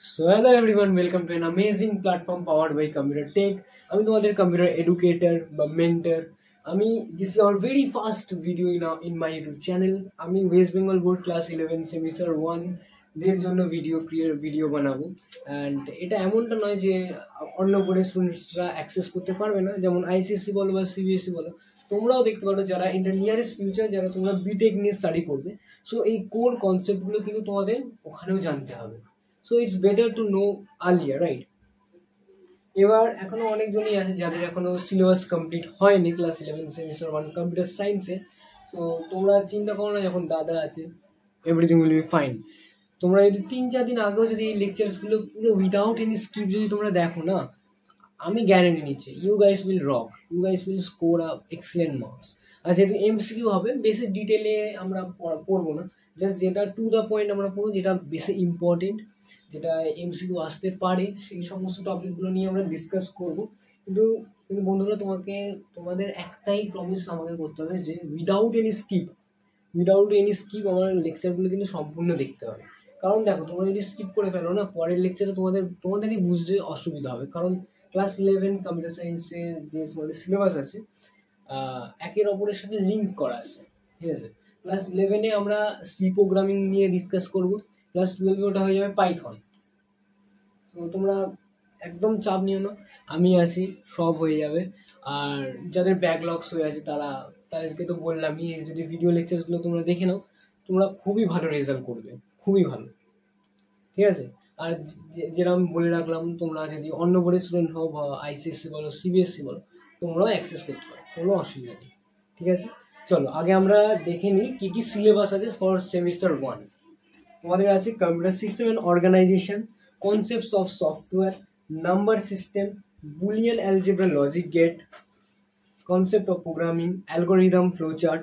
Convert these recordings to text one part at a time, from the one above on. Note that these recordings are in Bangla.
So hello everyone, welcome to an amazing platform powered by Computer Tech. আমি তোমাদের কম্পিউটার এডুকেটর বা mentor. this is our very first video in my YouTube channel. আমি West Bengal board class 11 semester 1 দের জন্য ভিডিও বানাবো। অ্যান্ড এটা এমনটা নয় যে অন্য বোর্ডের স্টুডেন্টসরা অ্যাক্সেস করতে পারবে না, যেমন আইসিএসসি বলো বা সিবিএসসি বলো, তোমরাও দেখতে পারো যারা ইন দ্য নিয়ারেস্ট ফিউচার যারা তোমরা বিটেক নিয়ে স্টাডি করবে। সো এই কোর কনসেপ্টগুলো কিন্তু তোমাদের ওখানেও জানতে হবে। So it's better to know earlier, right? এবার এখনো অনেকজনই আছে যাদের এখনো সিলেবাস কমপ্লিট হয়নি ক্লাস 11 সেমিস্টার 1 কম্পিউটার সায়েন্সে। তো তোমরা চিন্তা করো না, যখন দাদা আছে এভরিথিং উইল বি ফাইন। তোমরা যদি 3-4 দিন আগেও যদি এই লেকচারসগুলো পুরো উইদাউট এনি স্কিপ যদি তোমরা দেখো না, আমি গ্যারেন্টি নিচ্ছি you guys will rock, you guys will score a excellent marks. আর যেহেতু এমসিকিউ হবে, বেশি ডিটেলে আমরা পড়বো না, জাস্ট যেটা টু দ্য পয়েন্ট আমরা পড়বো, যেটা বেশি ইম্পর্টেন্ট, যেটা এমসিকিউ আসতে পারে, সেই সমস্ত টপিকগুলো নিয়ে আমরা ডিসকাস করবো। কিন্তু কিন্তু বন্ধুরা, তোমাদের একটাই প্রমিস আমাকে করতে হবে যে উইদাউট এনি স্কিপ আমার লেকচারগুলো কিন্তু সম্পূর্ণ দেখতে হবে। কারণ দেখো, তোমরা যদি স্কিপ করে ফেলো না, পরের লেকচারে তোমাদেরই বুঝতে অসুবিধা হবে। কারণ ক্লাস 11 কম্পিউটার সায়েন্সের যে সিলেবাস আছে একের অপরের সাথে লিঙ্ক করা আছে, ঠিক আছে? ক্লাস 11-এ আমরা সি প্রোগ্রামিং নিয়ে ডিসকাস করবো, ক্লাস 12-এ ওটা হয়ে যাবে পাইথন। তো তোমরা একদম চাপ নিও না, আমি আছি, সব হয়ে যাবে। আর যাদের ব্যাকলগস হয়ে আছে তাদেরকে তো বললামই, যদি ভিডিও লেকচারসগুলো তোমরা দেখে নাও, তোমরা খুবই ভালো রেজাল্ট করবে, খুবই ভালো, ঠিক আছে? আর যেরকম বলে রাখলাম, তোমরা যদি অন্য বোর্ডের স্টুডেন্ট হও বা আইসিএসসি বলো সিবিএসসি বলো, তোমরাও অ্যাক্সেস করতে পারো, কোনো অসুবিধা নেই, ঠিক আছে? চলো আগে আমরা দেখে নিই কি কি সিলেবাস আছে ফর সেমিস্টার 1। তোমাদের আছে computer system and organisation, concepts of software, number system, Boolean algebra logic gate, concept of programming, algorithm flowchart,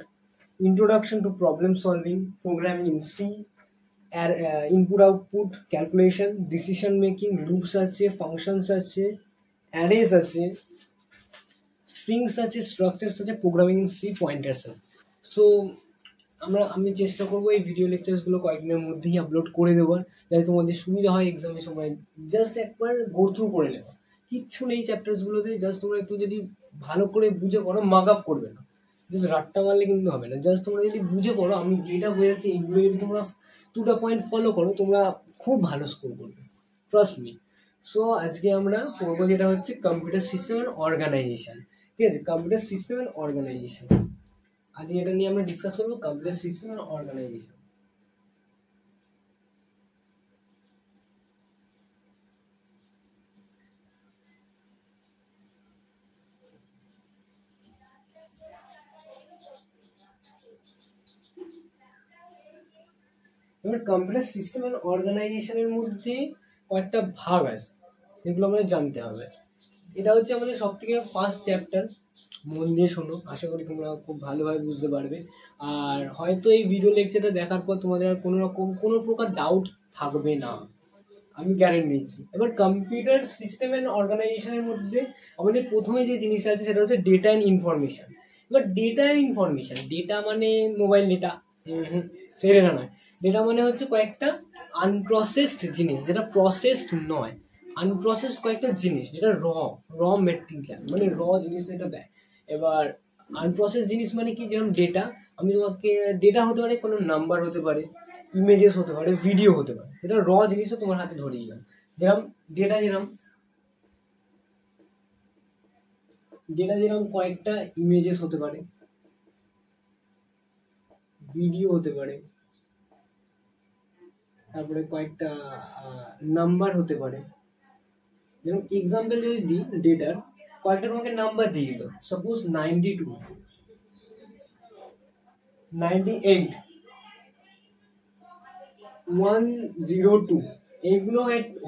introduction to problem solving, programming in C, input output calculation, decision making, loops আছে, functions আছে, arrays আছে, strings আছে, structures আছে, programming in C, pointers আছে। সো আমি চেষ্টা করবো এই ভিডিও লেকচারসগুলো কয়েকদিনের মধ্যেই আপলোড করে দেওয়ার, যাতে তোমাদের সুবিধা হয় এক্সামের সময়। জাস্ট একবার গো থ্রু করে নেওয়া, কিচ্ছু নেই চ্যাপ্টার্সগুলোতে, জাস্ট তোমরা একটু যদি ভালো করে বুঝে পড়ো, মাগ আপ করবে না, জাস্ট রাট্টা মারলে কিন্তু হবে না। জাস্ট তোমরা যদি বুঝে পড়ো, আমি যেটা বোঝাচ্ছি এইগুলো যদি তোমরা দুটো পয়েন্ট ফলো করো, তোমরা খুব ভালো স্কোর করবে, ট্রাস্ট মি। সো আজকে আমরা পড়বো যেটা হচ্ছে কম্পিউটার সিস্টেম অ্যান্ড অর্গানাইজেশন, ঠিক আছে? কম্পিউটার সিস্টেম অ্যান্ড অর্গানাইজেশন, আজকে এটা নিয়ে আমরা ডিসকাস করবো, কম্পিউটার সিস্টেম অ্যান্ড অর্গানাইজেশন। এবার কম্পিউটার সিস্টেম অ্যান্ড অর্গানাইজেশনের মধ্যে কয়েকটা ভাগ আছে, সেগুলো আমাদের জানতে হবে। এটা হচ্ছে আমাদের সব থেকে ফার্স্ট চ্যাপ্টার, মন দিয়ে শোনো, আশা করি তোমরা খুব ভালোভাবে বুঝতে পারবে। আর হয়তো এই ভিডিও লেকচারটা দেখার পর তোমাদের আর কোনো প্রকার ডাউট থাকবে না, আমি গ্যারেন্টি দিচ্ছি। এবার কম্পিউটার সিস্টেম অ্যান্ড অর্গানাইজেশনের মধ্যে আমাদের প্রথমে যে জিনিসটা আছে সেটা হচ্ছে ডেটা অ্যান্ড ইনফরমেশন। এবার ডেটা অ্যান্ড ইনফরমেশন, ডেটা মানে মোবাইল ডেটা, সেই ডেটা নয়। ডেটা মানে হচ্ছে কয়েকটা আনপ্রসেসড জিনিস, যেটা প্রসেসড নয়, আনপ্রসেসড কয়েকটা জিনিস, যেটা র মেটেরিয়াল, মানে র জিনিস এটা দেয়। এবার আনপ্রসেস জিনিস মানে কি, যেরকম ডেটা, আমি তোমাকে ডেটা হতে পারে কোনো নাম্বার হতে পারে, ইমেজেস হতে পারে, ভিডিও হতে পারে, এটা র জিনিসও তোমার হাতে ধরিয়ে দিলাম। যেরকম ডেটা যেরকম কয়েকটা ইমেজেস হতে পারে, ভিডিও হতে পারে, তারপরে কয়েকটা নাম্বার হতে পারে। যেরকম এক্সাম্পল যদি দিই ডেটার, কয়েকটা তোমাকে নাম্বার দিয়ে দিল, সাপোজ 92, 98, 102, এইগুলো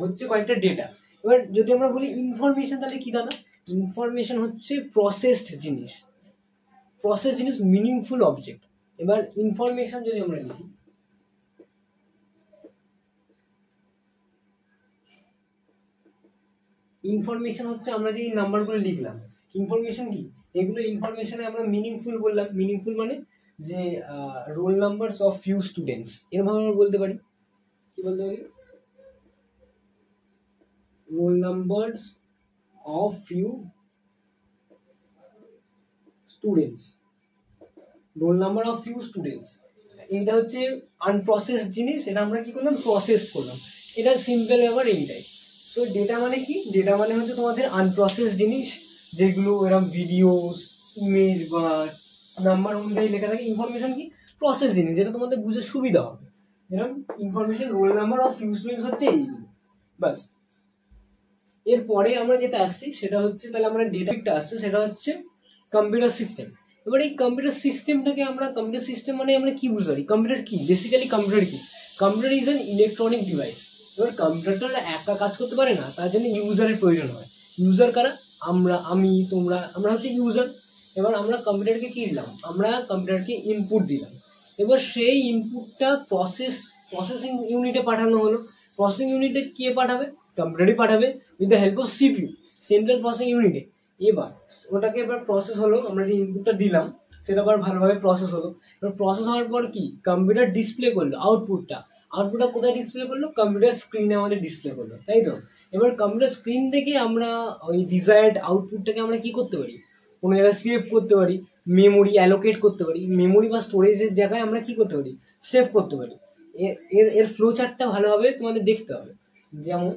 হচ্ছে কয়েকটা ডেটা। এবার যদি আমরা বলি ইনফরমেশন, তাহলে কি দাদা? ইনফরমেশন হচ্ছে প্রসেসড জিনিস, মিনিংফুল অবজেক্ট। এবার ইনফরমেশন যদি আমরা লিখি, ইনফরমেশন হচ্ছে আমরা যে নাম্বারগুলো লিখলাম, ইনফরমেশন কি? এগুলো ইনফরমেশনে আমরা মিনিংফুল বললাম। মিনিংফুল মানে যে role numbers of few students, এরকম আমরা বলতে পারি। কি বলতে পারি? roll numbers of few students, roll number of few students, এটা হচ্ছে আনপ্রসেস জিনিস, এটা আমরা কি করলাম, প্রসেস করলাম। এটা সিম্পল ব্যাপার এইটাই। তো ডেটা মানে কি, ডেটা মানে হচ্ছে তোমাদের আনপ্রসেস জিনিস, যেগুলো এরকম ভিডিওস, ইমেজ বা নাম্বার অনুযায়ী লেখা থাকে। ইনফরমেশন কি, প্রসেস জিনিস, যেটা তোমাদের বুঝে সুবিধা হবে। এরকম information, roll number of few students হচ্ছে এইগুলো, বাস। এরপরে আমরা যেটা আসছি সেটা হচ্ছে, তাহলে আমরা ডেটাটা আসছে সেটা হচ্ছে কম্পিউটার সিস্টেম। এবার এই কম্পিউটার সিস্টেমটাকে আমরা, কম্পিউটার সিস্টেম মানে আমরা কি বুঝতে পারি, কম্পিউটার কি, বেসিক্যালি কম্পিউটার কি, computer is an electronic device. এবার কম্পিউটারটা একা কাজ করতে পারে না, তার জন্য ইউজারের প্রয়োজন হয়। ইউজার কারা, আমরা, আমি, তোমরা, আমরা হচ্ছে ইউজার। এবার আমরা কম্পিউটারকে কি দিলাম, আমরা কম্পিউটারকে ইনপুট দিলাম। এবার সেই ইনপুটটা প্রসেসিং ইউনিটে পাঠানো হলো। প্রসেসিং ইউনিটে কে পাঠাবে, কম্পিউটারই পাঠাবে, with the help of CPU, central processing ইউনিটে। এবার ওটাকে এবার প্রসেস হলো, আমরা যে ইনপুটটা দিলাম সেটা আবার ভালোভাবে প্রসেস হলো। এবার প্রসেস হওয়ার পর কি, কম্পিউটার ডিসপ্লে করলো আউটপুটটা। আউটপুটটা কোথায় ডিসপ্লে করলো, কম্পিউটার স্ক্রিনে আমাদের ডিসপ্লে করলো, তাই তো। এবার কম্পিউটার স্ক্রিন থেকে আমরা ওই ডিজায়ার্ড আউটপুটটাকে আমরা কি করতে পারি, কোনো জায়গায় সেভ করতে পারি, মেমোরি অ্যালোকেট করতে পারি, মেমোরি বা স্টোরেজের জায়গায় আমরা কি করতে পারি, সেভ করতে পারি। এর এর ফ্লো চার্টটা ভালোভাবে তোমাদের দেখতে হবে। যেমন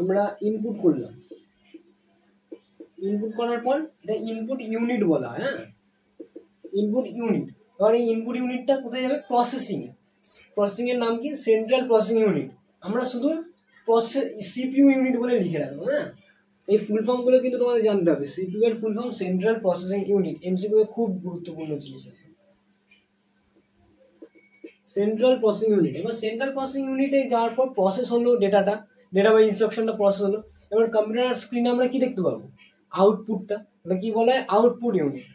আমরা ইনপুট করলাম, ইনপুট করার পর এটা ইনপুট ইউনিট বলা হয়, হ্যাঁ, ইনপুট ইউনিট। এবার এই ইনপুট ইউনিটটা কোথায় যাবে, প্রসেসিং এ। প্রসেসিং এর নাম কি, সেন্ট্রাল প্রসেসিং ইউনিট। আমরা শুধু সিপিইউ ইউনিট বলে লিখে রাখবো, হ্যাঁ। এই ফুল ফর্ম গুলো কিন্তু তোমাদের জানতে হবে। সিপিইউ এর full form central processing unit, MCQ এ খুব গুরুত্বপূর্ণ জিনিস। Central processing unit. এবার সেন্ট্রাল প্রসেসিং ইউনিটে যাওয়ার পর প্রসেস হলো ডেটাটা, ডেটা বা ইনস্ট্রাকশনটা প্রসেস হলো। এবার কম্পিউটার স্ক্রিনে আমরা কি দেখতে পাবো, আউটপুটটা। ওটা কি বলে, আউটপুট ইউনিট।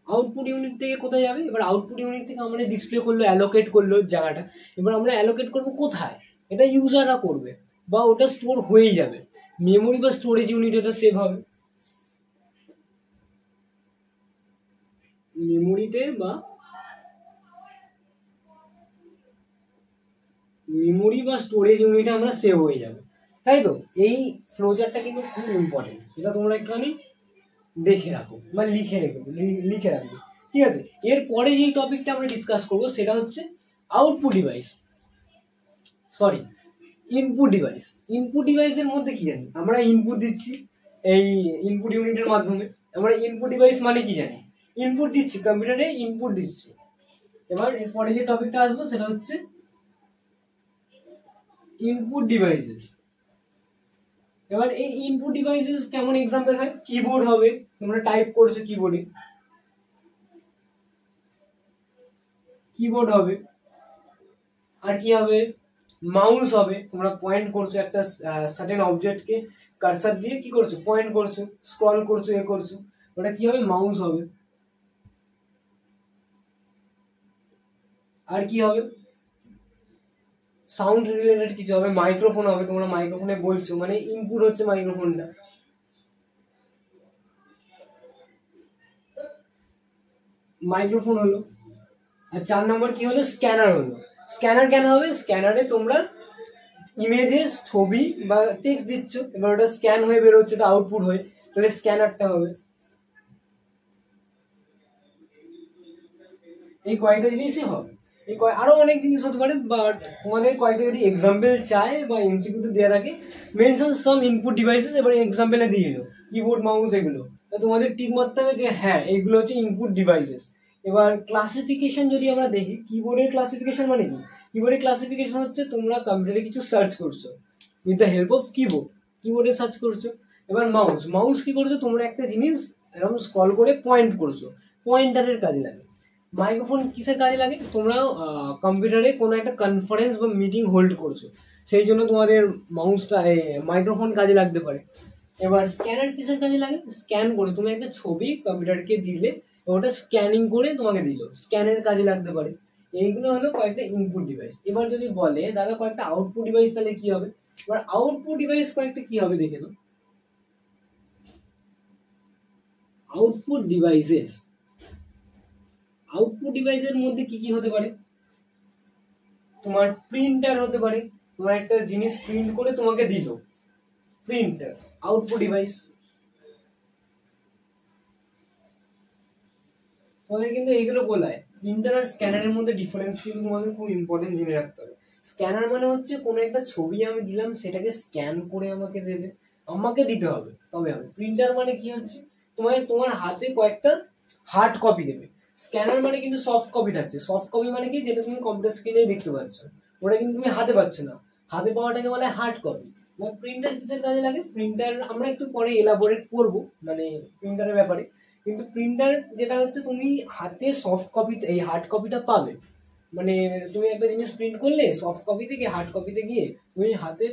আউটপুট ইউনিট থেকে কোথায় যাবে, এবার আউটপুট ইউনিট থেকে আমাদের ডিসপ্লে করলো, অ্যালোকেট করলো জায়গাটা। এবার আমরা অ্যালোকেট করবো কোথায়, এটা ইউজাররা করবে, বা ওটা স্টোর হয়েই যাবে মেমোরি বা স্টোরেজ ইউনিট, এটা সেভ হবে মেমোরিতে, বা মেমোরি বা স্টোরেজ ইউনিটে আমরা সেভ হয়ে যাবে, তাই তো। এই ফ্লোচারটা কিন্তু খুব ইম্পর্টেন্ট, এটা তোমরা একটুখানি দেখে রাখো বা লিখে রাখবে, ঠিক আছে। এরপরে যে টপিকটা আমরা ডিসকাস করবো সেটা হচ্ছে output device, sorry, input device. Input ডিভাইসের মধ্যে কি জানি, আমরা ইনপুট দিচ্ছি এই ইনপুট ইউনিটের মাধ্যমে। আমরা ইনপুট ডিভাইস মানে কি জানি, ইনপুট দিচ্ছি কম্পিউটারে, ইনপুট দিচ্ছি। এবার এরপরে যে টপিকটা আসবো সেটা হচ্ছে ইনপুট ডিভাইসেস। এবার এই ইনপুট ডিভাইসেস কেমন এক্সাম্পল হয়, কিবোর্ড হবে, তোমরা টাইপ করছো কিবোর্ডে, কিবোর্ড হবে। আর কি হবে, মাউস হবে, তোমরা পয়েন্ট করছো একটা সার্টেন অবজেক্টকে, কারসার দিয়ে কি করছো, পয়েন্ট করছো, স্ক্রল করছো, এ করছো, ওটা কি হবে, মাউস হবে। আর কি হবে, সাউন্ড রিলেটেড কিছু হবে, মাইক্রোফোন হবে, তোমরা মাইক্রোফোনে বলছো, মানে ইনপুট হচ্ছে মাইক্রোফোনটা। মাইক্রোফোন হলো। আর 4 নম্বর কি হলো, স্ক্যানার হলো। স্ক্যানার কেন হবে, স্ক্যানারে তোমরা ইমেজেস, ছবি বা টেক্সট দিচ্ছ, এবার ওটা স্ক্যান হয়ে বেরোচ্ছে, ওটা আউটপুট হয়ে, তাহলে স্ক্যানারটা হবে। এই কয়েকটা জিনিসই হবে। এই আরো অনেক জিনিস হতে পারে, বাট তোমাদের কয়েকটা যদি এক্সাম্পল চায় বা এমসিকিউতে দেওয়া থাকে, মেনশন সাম ইনপুট ডিভাইসেস, এবার এক্সাম্পলে দিয়ে দিল কিবোর্ড, মাউস, এগুলো তোমাদের ঠিক মারতে হবে যে হ্যাঁ এগুলো হচ্ছে ইনপুট ডিভাইসেস। এবার ক্লাসিফিকেশন যদি আমরা দেখি, কিবোর্ডের ক্লাসিফিকেশন মানে কি, কিবোর্ডের ক্লাসিফিকেশন হচ্ছে তোমরা কম্পিউটারে কিছু সার্চ করছো with the help of keyboard, কিবোর্ডে সার্চ করছো। এবার মাউস, মাউস কি করছো, তোমরা একটা জিনিস এরকম স্ক্রল করে পয়েন্ট করছো, পয়েন্টারের কাজে লাগে। মাইক্রোফোন কিসের কাজে লাগে, তোমরা কম্পিউটারে কোনো একটা কনফারেন্স বা মিটিং হোল্ড করছো, সেই জন্য তোমাদের মাউসটা, মাইক্রোফোন কাজে লাগতে পারে। এবার স্ক্যানার কিসের কাজে লাগে, স্ক্যান করে তুমি একটা ছবি কম্পিউটারকে দিলে, ওটা স্ক্যানিং করে তোমাকে দিল, স্ক্যানের কাজে লাগতে পারে। এইগুলো হলো কয়েকটা ইনপুট ডিভাইস। এবার যদি বলে দাদা কয়েকটা আউটপুট ডিভাইস, তাহলে কি হবে, এবার আউটপুট ডিভাইস কয়েকটা কি হবে দেখে নাও। আউটপুট ডিভাইসেস, আউটপুট ডিভাইসের মধ্যে কি কি হতে পারে? তোমার প্রিন্টার হতে পারে, তোমার একটা জিনিস প্রিন্ট করে তোমাকে দিল, প্রিন্টার আউটপুট ডিভাইস। তোমাদের কিন্তু এইগুলো বলায় প্রিন্টার আর স্ক্যানারের মধ্যে ডিফারেন্স কিন্তু তোমাদের খুব ইম্পর্টেন্ট জেনে রাখতে হবে। স্ক্যানার মানে হচ্ছে কোনো একটা ছবি আমি দিলাম, সেটাকে স্ক্যান করে আমাকে দেবে, আমাকে দিতে হবে তবে হবে। প্রিন্টার মানে কি হচ্ছে, তোমার হাতে কয়েকটা হার্ড কপি দেবে। স্ক্যানার মানে কিন্তু সফট কপি থাকছে। সফট কপি মানে কি, যেটা তুমি কম্পিউটার স্ক্রিনে দেখতে পাচ্ছ, ওটা কিন্তু তুমি হাতে পাচ্ছ না। হাতে পাওয়াটাকে বলে হার্ড কপি। প্রিন্টার কিসের কাজে লাগে? প্রিন্টার আমরা একটু পরে এলাবোরেট করবো, মানে প্রিন্টারের ব্যাপারে। কিন্তু প্রিন্টার যেটা হচ্ছে, তুমি হাতে সফট কপি, এই হার্ড কপিটা পাবে। মানে তুমি একটা জিনিস প্রিন্ট করলে সফট কপি থেকে হার্ড কপিতে গিয়ে তুমি হাতে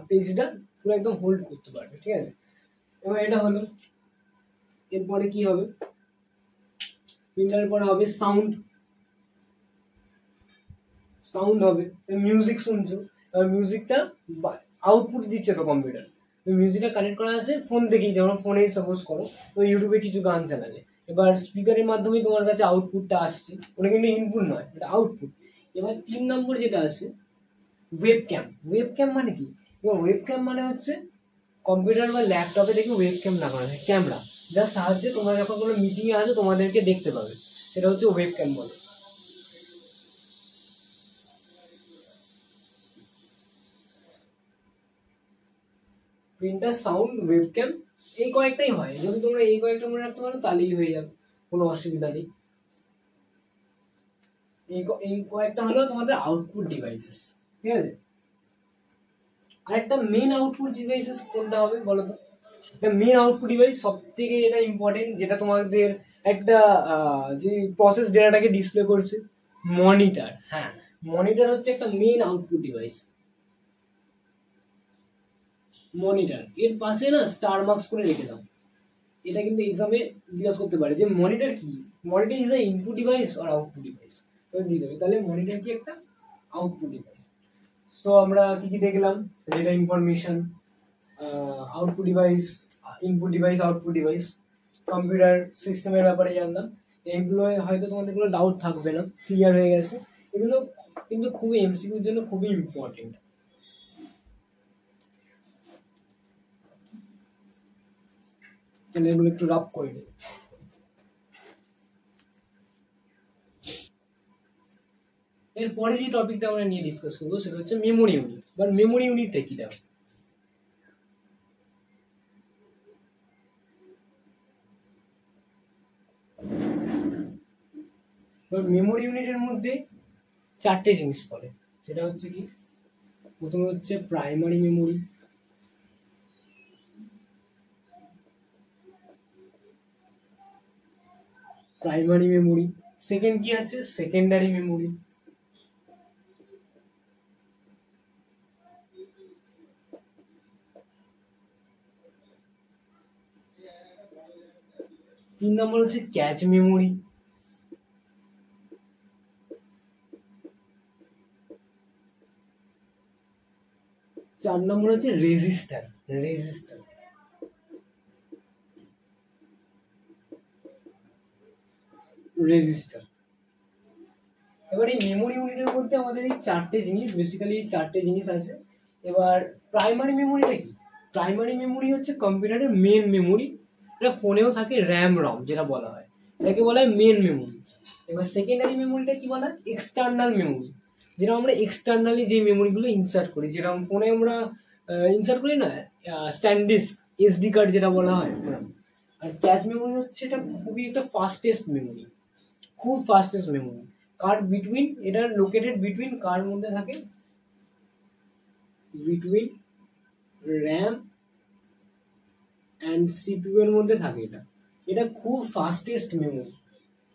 পেজটা পুরো একদম হোল্ড করতে পারবে, ঠিক আছে? এবার এটা হলো। এরপরে কি হবে? প্রিন্টারের পরে হবে সাউন্ড। সাউন্ড হবে, মিউজিক শুনছো, এবার মিউজিকটা আউটপুট দিচ্ছে তো কম্পিউটার। মিউজিকটা কানেক্ট করা আছে ফোন থেকেই, যেমন ফোনে সাপোজ করো তো ইউটিউবে কিছু গান চালালে, এবার স্পিকারের মাধ্যমে তোমার কাছে আউটপুটটা আসছে, ওটা কিন্তু ইনপুট নয়, এটা আউটপুট। এবার 3 নম্বর যেটা আছে ওয়েবক্যাম। ওয়েবক্যাম মানে কি? এবার ওয়েবক্যাম মানে হচ্ছে কম্পিউটার বা ল্যাপটপে দেখে ওয়েবক্যাম লাগানো হয়, ক্যামেরা, যার সাহায্যে তোমরা যখন কোনো মিটিং এ আসো তোমাদেরকে দেখতে পাবে, সেটা হচ্ছে ওয়েবক্যাম বলে। প্রিন্টার, সাউন্ড, ওয়েবক্যাম, এই কয়েকটাই হয়। যদি তোমরা এই কয়েকটা মনে রাখতে পারো তাহলেই হয়ে যাবে, কোনো অসুবিধা নেই। এই কয়েকটা হলো তোমাদের আউটপুট ডিভাইসেস, ঠিক আছে? আরেকটা মেন আউটপুট ডিভাইসেস কোনটা হবে বলো তো? মেন আউটপুট ডিভাইস সব থেকে যেটা ইম্পর্টেন্ট, যেটা তোমাদের একটা যে প্রসেস ডেটাটাকে ডিসপ্লে করছে, মনিটর। হ্যাঁ, মনিটর হচ্ছে একটা মেন আউটপুট ডিভাইস। মনিটর এর পাশে না স্টার মার্কস করে রেখে দাও, এটা কিন্তু এক্সামে জিজ্ঞাসা করতে পারে যে মনিটর কি। Monitor is the input device আর আউটপুট ডিভাইস, তো দিয়ে দেবে। তাহলে মনিটর কি? একটা আউটপুট ডিভাইস। সো আমরা কি কি দেখলাম? Data information, output device, input device, output device, computer সিস্টেমের ব্যাপারে জানলাম। এইগুলো হয়তো তোমাদের কোনো ডাউট থাকবে না, ক্লিয়ার হয়ে গেছে। এগুলো কিন্তু খুবই এমসিকিউর জন্য খুবই ইম্পর্টেন্ট। তাহলে এগুলো একটু রাফ করে নিই। এরপরে যে টপিকটা আমরা নিয়ে ডিসকাস করবো সেটা হচ্ছে মেমোরি ইউনিট। বা মেমোরি ইউনিটটা কি? দেখো, মেমোরি ইউনিটের মধ্যে 4টে জিনিস পড়ে। সেটা হচ্ছে কি, প্রথমে হচ্ছে primary memory, primary memory. Second কি আছে? Secondary memory. তিন নম্বর হচ্ছে ক্যাচ মেমোরি। চার নম্বর হচ্ছে রেজিস্টার। রেজিস্টার রেজিস্টার এবার এই মেমোরি ইউনিটের মধ্যে আমাদের এই 4টে জিনিস, বেসিক্যালি এই 4টে জিনিস আছে। এবার প্রাইমারি মেমোরিটা কি? প্রাইমারি মেমোরি হচ্ছে কম্পিউটারের মেন মেমোরি। এটা ফোনেও থাকে র্যাম রম যেটা বলা হয়, এটাকে বলা হয় মেন মেমোরি। এবার সেকেন্ডারি মেমোরিটা কি বলা হয়? এক্সটার্নাল মেমোরি, যেটা আমরা এক্সটার্নালি যে মেমোরিগুলো ইনসার্ট করি, যেরকম ফোনে আমরা ইনসার্ট করি না, স্ট্যান্ডিস্ক, এসডি কার্ড যেটা বলা হয়। আর ক্যাচ মেমোরি হচ্ছে এটা খুবই একটা ফাস্টেস্ট মেমোরি, খুব ফাস্টেস্ট মেমোরি। কার বিটুইন, এটা লোকেটেড বিটুইন কার মধ্যে থাকে? বিটুইন র্যাম অ্যান্ড সিপিইউ এর মধ্যে থাকে। এটা এটা খুব ফাস্টেস্ট মেমোরি।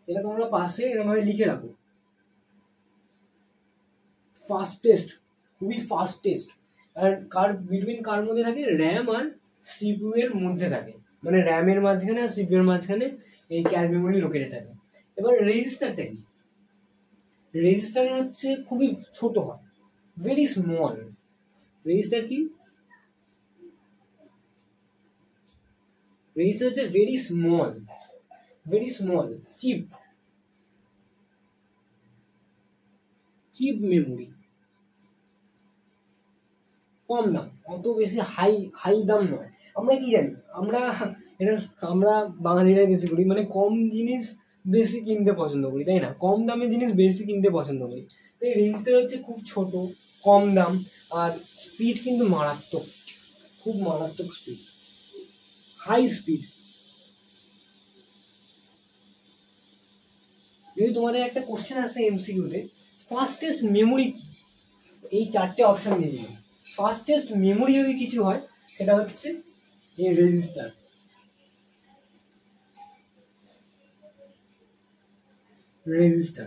এটা তোমরা পাশে এরকম ভাবে লিখে রাখো, ফাস্টেস্ট, খুবই ফাস্টেস্ট। আর কার বিটুইন কার মধ্যে থাকে? র্যাম আর সিপিইউ এর মধ্যে থাকে, মানে র্যামের মাঝখানে আর সিপিইউ এর মাঝখানে এই ক্যাশ মেমোরি লোকেটেড থাকে। এবার রেজিস্টারটা কি? রেজিস্টার হচ্ছে খুবই ছোট হয়, ভেরি স্মল। রেজিস্টার কি? রেজিস্টার হচ্ছে very small, very small, cheap. Cheap memory, কম দাম, অত বেশি হাই হাই দাম নয়। আমরা কি জানি, আমরা বাঙালিরাই বেশি করি, মানে কম জিনিস বেশি কিনতে পছন্দ করি, তাই না? কম দামের জিনিস বেশি কিনতে পছন্দ করি। তো এই রেজিস্টার হচ্ছে খুব ছোট, কম দাম, আর স্পিড কিন্তু মারাত্মক, খুব মারাত্মক স্পিড, হাই স্পিড। যদি তোমাদের একটা কোশ্চেন আসে এমসিকিউতে, ফাস্টেস্ট মেমোরি কি, এই চারটে অপশন দিয়ে দিলাম। ফাস্টেস্ট মেমোরি যদি কিছু হয় সেটা হচ্ছে এই রেজিস্টার। রেজিস্টার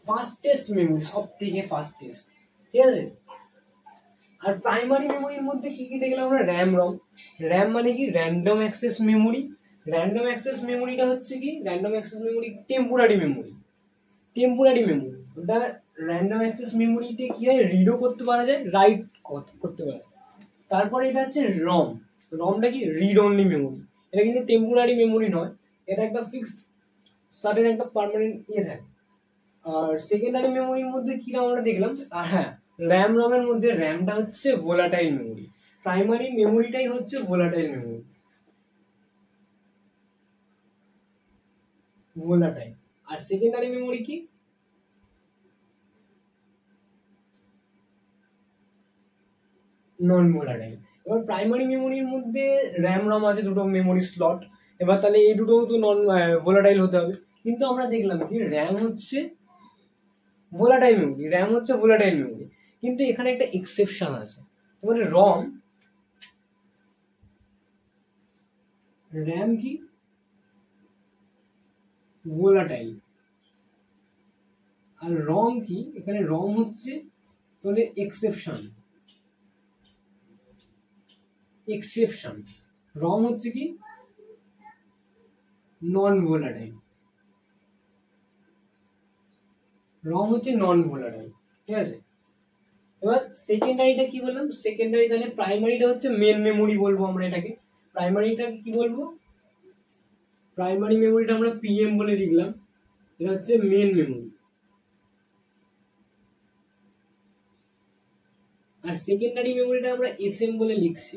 ফাস্টেস্ট মেমোরি, সব থেকে ফাস্টেস্ট, ঠিক আছে। আর প্রাইমারি মেমোরির মধ্যে কি কি দেখলাম আমরা? RAM ROM. র্যাম মানে কি? Random access memory. Random access মেমোরিটা হচ্ছে কি? Random access memory temporary memory, temporary memory. ওটা র্যান্ডম অ্যাক্সেস মেমোরিতে কি হয়? রিডও করতে পারা যায়, রাইট করতে পারা যায়। তারপরে এটা হচ্ছে রম। রমটা কি? Read only memory. এটা কিন্তু টেম্পোরারি মেমোরি নয়, এটা একটা ফিক্সড সার্টেন একটা পার্মানেন্ট ইয়ে থাকে। আর সেকেন্ডারি মেমোরির মধ্যে কি আমরা দেখলাম? আর হ্যাঁ, র্যাম রমের মধ্যে র্যামটা হচ্ছে ভোলাটাইল মেমোরি, প্রাইমারি মেমোরিটাই হচ্ছে ভোলাটাইল মেমোরি, ভোলাটাইল। আর সেকেন্ডারি মেমোরি কি? Non volatile. এবার প্রাইমারি মেমোরির মধ্যে র্যাম রম আছে, দুটো মেমোরি স্লট। এবার তাহলে এই দুটো তো নন ভোলাটাইল হতে হবে, কিন্তু আমরা দেখলাম কি র্যাম হচ্ছে ভোলাটাইল মেমোরি, র্যাম হচ্ছে ভোলাটাইল মেমোরি। কিন্তু এখানে একটা এক্সেপশন আছে, মানে র্যাম কি? ভোলাটাইল। আর রম কি? এখানে রম হচ্ছে তোমাদের এক্সেপশন, এক্সেপশন। রম হচ্ছে কি? নন ভোলাটাইল, রম হচ্ছে নন ভোলাটাইল, ঠিক আছে। এবার সেকেন্ডারিটা কি বললাম? সেকেন্ডারি তাহলে প্রাইমারিটা হচ্ছে মেন মেমোরি বলবো আমরা এটাকে। প্রাইমারিটা কি বলবো? প্রাইমারি মেমোরিটা আমরা পিএম বলে লিখলাম, এটা হচ্ছে মেন মেমোরি। আর সেকেন্ডারি মেমোরিটা আমরা এসএম বলে লিখছি,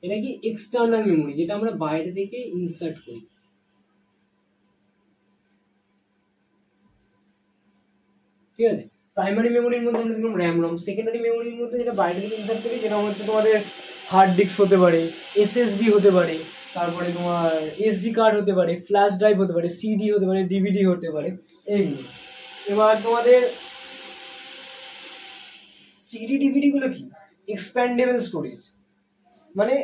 এটা কি? এক্সটার্নাল মেমোরি, যেটা আমরা বাইরে থেকে ইনসার্ট করি, ঠিক আছে। প্রাইমারি মেমোরির মধ্যে আমরা দেখলাম র্যাম রম। সেকেন্ডারি মেমোরির মধ্যে যেটা বাইরে থেকে ইনসার্ট করি, যেটা হচ্ছে তোমাদের হার্ড ডিস্ক হতে পারে, এসএসডি হতে পারে, তারপরে তোমার এসডি কার্ড হতে পারে, ফ্ল্যাশ ড্রাইভ হতে পারে, সিডি হতে পারে, ডিভিডি হতে পারে, এইগুলো। এবার তোমাদের সিডি ডিভিডি গুলো কি? এক্সপ্যান্ডেবল স্টোরেজ, মানে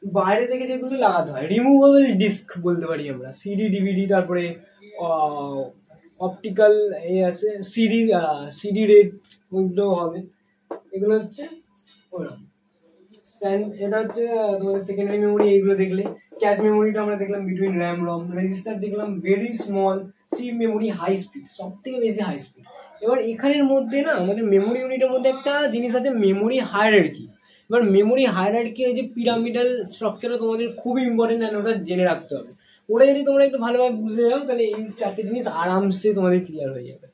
বাইরে থেকে যেগুলো লাগাতে হয়, রিমুভেবল ডিস্ক বলতে পারি আমরা। সিডি ডিভিডি, তারপরে অপটিক্যাল এ আছে, সিডি রেড, ওইগুলো হবে। এগুলো হচ্ছে ওরকম। এটা হচ্ছে তোমাদের সেকেন্ডারি মেমোরি। এইগুলো দেখলে ক্যাশ মেমোরিটা আমরা দেখলাম বিটুইন র্যাম রম। রেজিস্টার দেখলাম very small, chip memory high speed, সব থেকে বেশি হাই স্পিড। এবার এখানের মধ্যে না আমাদের মেমোরি ইউনিটের মধ্যে একটা জিনিস আছে, মেমোরি হায়ারার্কি। এবার মেমোরি হায়ারার্কি যে পিরামিডাল স্ট্রাকচারটা তোমাদের খুব ইম্পর্টেন্ট, আর ওটা জেনে রাখতে হবে। ওটা যদি তোমরা একটু ভালোভাবে বুঝে যাও, তাহলে এই চারটে জিনিস আরামসে তোমাদের ক্লিয়ার হয়ে যাবে,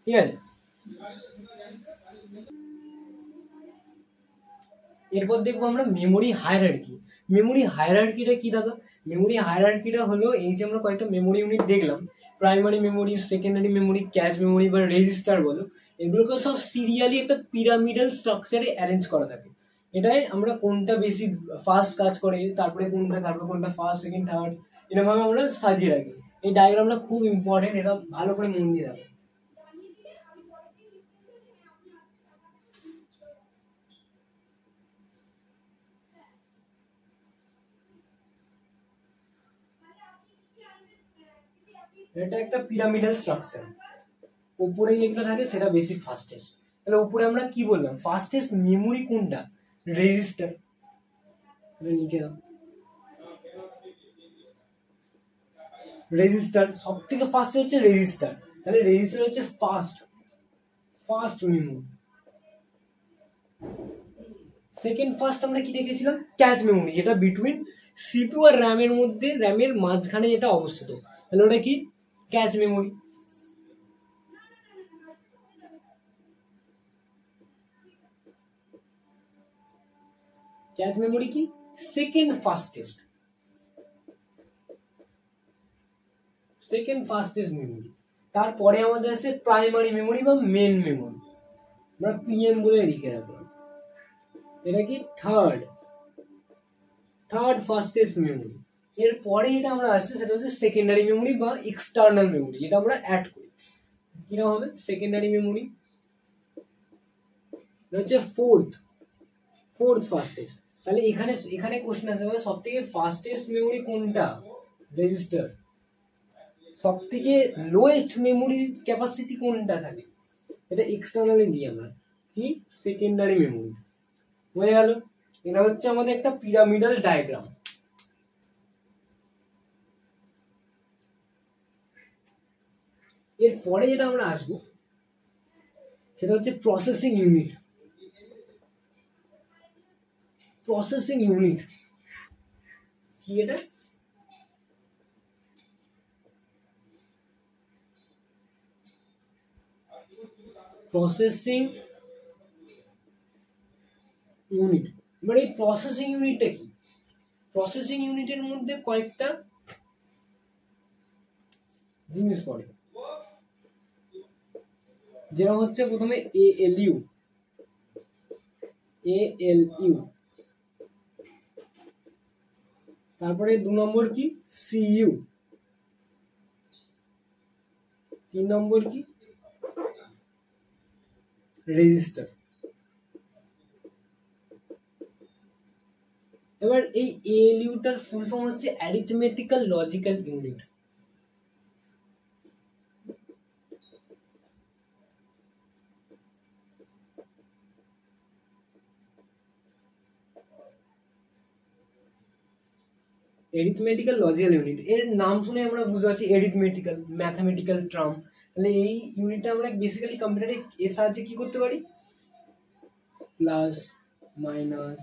ঠিক আছে। এরপর দেখবো আমরা মেমোরি হায়ারার্কি। মেমোরি হায়ারার্কিটা কি দাদা? মেমোরি হায়ারার্কিটা হলো এই যে আমরা কয়েকটা মেমোরি ইউনিট দেখলাম, primary memory, secondary memory, cache memory বা রেজিস্টার বলো, এগুলোকে সব সিরিয়ালি একটা পিরামিডাল স্ট্রাকচারে অ্যারেঞ্জ করা থাকে। এটাই আমরা কোনটা বেশি ফাস্ট কাজ করে, তারপরে কোনটা ফার্স্ট, সেকেন্ড, থার্ড, এরকম ভাবে আমরা সাজিয়ে রাখি। এই ডায়াগ্রামটা খুব ইম্পর্টেন্ট, এটা ভালো করে মন দিয়ে রাখো। এটা একটা পিরামিডাল স্ট্রাকচার, উপরে যেগুলো থাকে সেটা বেশি ফাস্টেস্ট। তাহলে উপরে আমরা কি বললাম? ফাস্টেস্ট মেমোরি কোনটা? রেজিস্টার, লিখে দাও। রেজিস্টার সব থেকে ফাস্ট হচ্ছে রেজিস্টার, তাহলে রেজিস্টার হচ্ছে ফাস্ট মেমোরি। সেকেন্ড ফাস্ট আমরা কি দেখেছিলাম? ক্যাচ মেমোরি, যেটা বিটুইন সিপিইউ আর র্যামের মধ্যে, র্যামের মাঝখানে যেটা অবস্থিত, তাহলে ওটা কি? Catch memory. ক্যাশ মেমোরি কি সেকেন্ড ফাস্টেস্ট মেমোরি। তারপরে আমাদের আছে প্রাইমারি মেমোরি বা মেন মেমোরি, আমরা পিএম বলে লিখে রাখলাম। এটা কি থার্ড ফাস্টেস্ট মেমোরি। এরপরে এটা আমরা আসছে সেটা হচ্ছে সেকেন্ডারি মেমোরি বা এক্সটার্নাল মেমোরি, এটা আমরা অ্যাড করি। কিরকম হবে? সেকেন্ডারি মেমোরি হচ্ছে ফোর্থ ফাস্টেস্ট। তাহলে এখানে কোশ্চেন আসতে পারে সব থেকে ফাস্টেস্ট মেমোরি কোনটা? রেজিস্টার। সব থেকে লোয়েস্ট মেমোরি ক্যাপাসিটি কোনটা থাকে? এটা এক্সটার্নালি দিই আমরা, কি সেকেন্ডারি মেমোরি। বোঝা গেল? এটা হচ্ছে আমাদের একটা পিরামিডাল ডায়াগ্রাম। এরপরে যেটা আমরা আসবো সেটা হচ্ছে প্রসেসিং ইউনিট। কি এটা? Processing unit. এবার এই প্রসেসিং ইউনিটটা কি? প্রসেসিং ইউনিটের মধ্যে কয়েকটা জিনিস পড়ে, যেটা হচ্ছে প্রথমে এএলইউ, তারপরে 2 নম্বর কি সিইউ, 3 নম্বর কি রেজিস্টার। এবার এই এএলইউটার ফুল ফর্ম হচ্ছে arithmetical logical unit. Arithmetical logical unit, এর নাম শুনে আমরা বুঝতে পারছি এরিথমেটিক্যাল ম্যাথমেটিক্যাল টার্ম। তাহলে এই ইউনিটটা আমরা বেসিক্যালি কম্পিউটারে এর সাহায্যে কি করতে পারি? প্লাস মাইনাস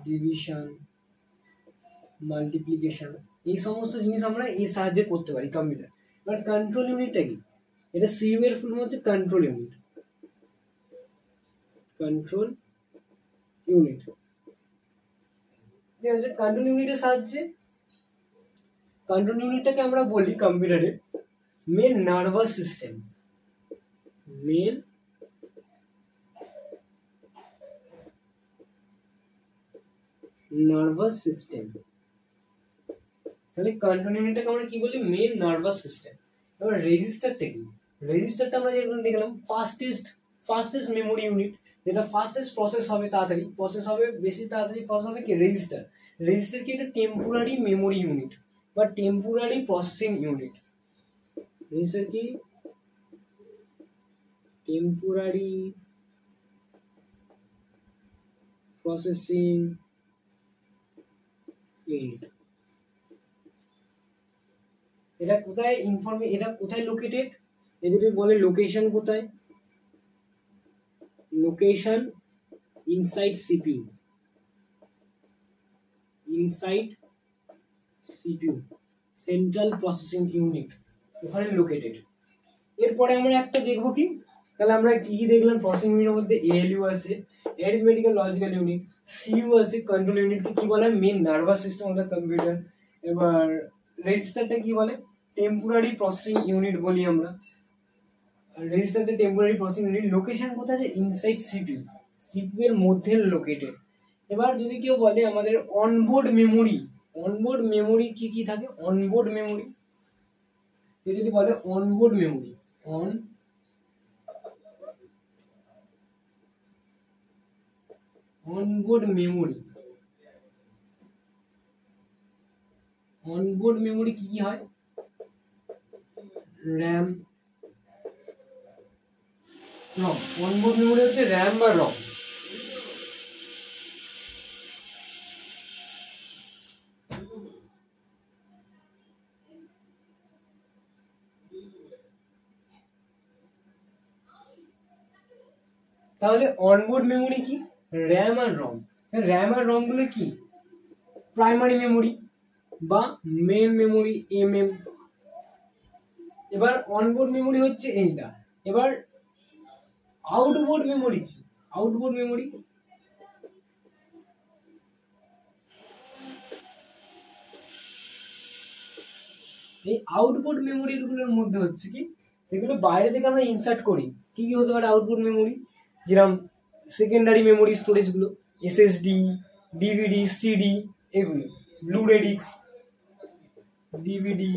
ডিভিশন মাল্টিপ্লিকেশন এই সমস্ত জিনিস আমরা এর সাহায্যে করতে পারি কম্পিউটার। বাট কন্ট্রোল ইউনিটটা কি? এটা সিইউ এর ফুল হচ্ছে কন্ট্রোল ইউনিট। ঠিক আছে, কন্ট্রোল ইউনিটের সাহায্যে কন্ট্রোল ইউনিটটাকে আমরা বলি কম্পিউটারে মেন নার্ভাস সিস্টেম। তাহলে কন্ট্রোল ইউনিটটাকে আমরা কি বলি? Main nervous system. এবার রেজিস্টারটা কি? রেজিস্টারটা আমরা যেরকম দেখলাম ফাস্টেস্ট মেমোরি ইউনিট, যেটা ফাস্টেস্ট প্রসেস হবে, তাড়াতাড়ি প্রসেস হবে, বেশি তাড়াতাড়ি প্রসেস হবে কি রেজিস্টার কি? এটা টেম্পোরারি মেমোরি ইউনিট বা টেম্পোরারি প্রসেসিং ইউনিট। রেজিস্টার কি? Temporary processing unit. এটা কোথায় লোকেটেড? এই যদি বলে লোকেশন কোথায়? Location inside CPU, central processing unit, ওখানে লোকেটেড। এরপরে আমরা একটা দেখবো কি, তাহলে আমরা কি দেখলাম? প্রসেসিং ইউনিটের মধ্যে এএলইউ আছে, অ্যারিথমেটিক্যাল লজিক্যাল ইউনিট, সিইউ আছে, কন্ট্রোল ইউনিটকে কি বলে? Main nervous system of the computer. এবার রেজিস্টারটা কি বলে? টেম্পোরারি প্রসেসিং ইউনিট বলি আমরা। রেজিস্টারটা টেম্পোরারি প্রসেসিং ইউনিট। লোকেশন কোথায় আছে? ইনসাইড সিপিইউ এর মধ্যে লোকেটেড। এবার যদি কেউ বলে আমাদের অনবোর্ড মেমোরি কি থাকে? অনবোর্ড মেমোরি যদি বলে অনবোর্ড মেমোরি, অনবোর্ড মেমোরি কি হয়? র্যাম, রম। অনবোর্ড মেমোরি হচ্ছে র্যাম বা রম। তাহলে অনবোর্ড মেমোরি কি? র্যাম আর রম। র্যাম আর রম গুলো কি? প্রাইমারি মেমোরি বা মেন মেমোরি, এমএম। এবার অনবোর্ড মেমোরি হচ্ছে এইটা। এবার আউটবোর্ড মেমোরি কি? আউটবোর্ড মেমোরি এই আউটপুট মেমোরিগুলোর মধ্যে হচ্ছে কি এগুলো বাইরে থেকে আমরা ইনসার্ট করি। কি কি হতে পারে আউটপুট মেমোরি? যেরকম সেকেন্ডারি মেমোরি স্টোরেজগুলো, এসএসডি, ডিভিডি, সিডি, এগুলো Blu ray disk, DVD,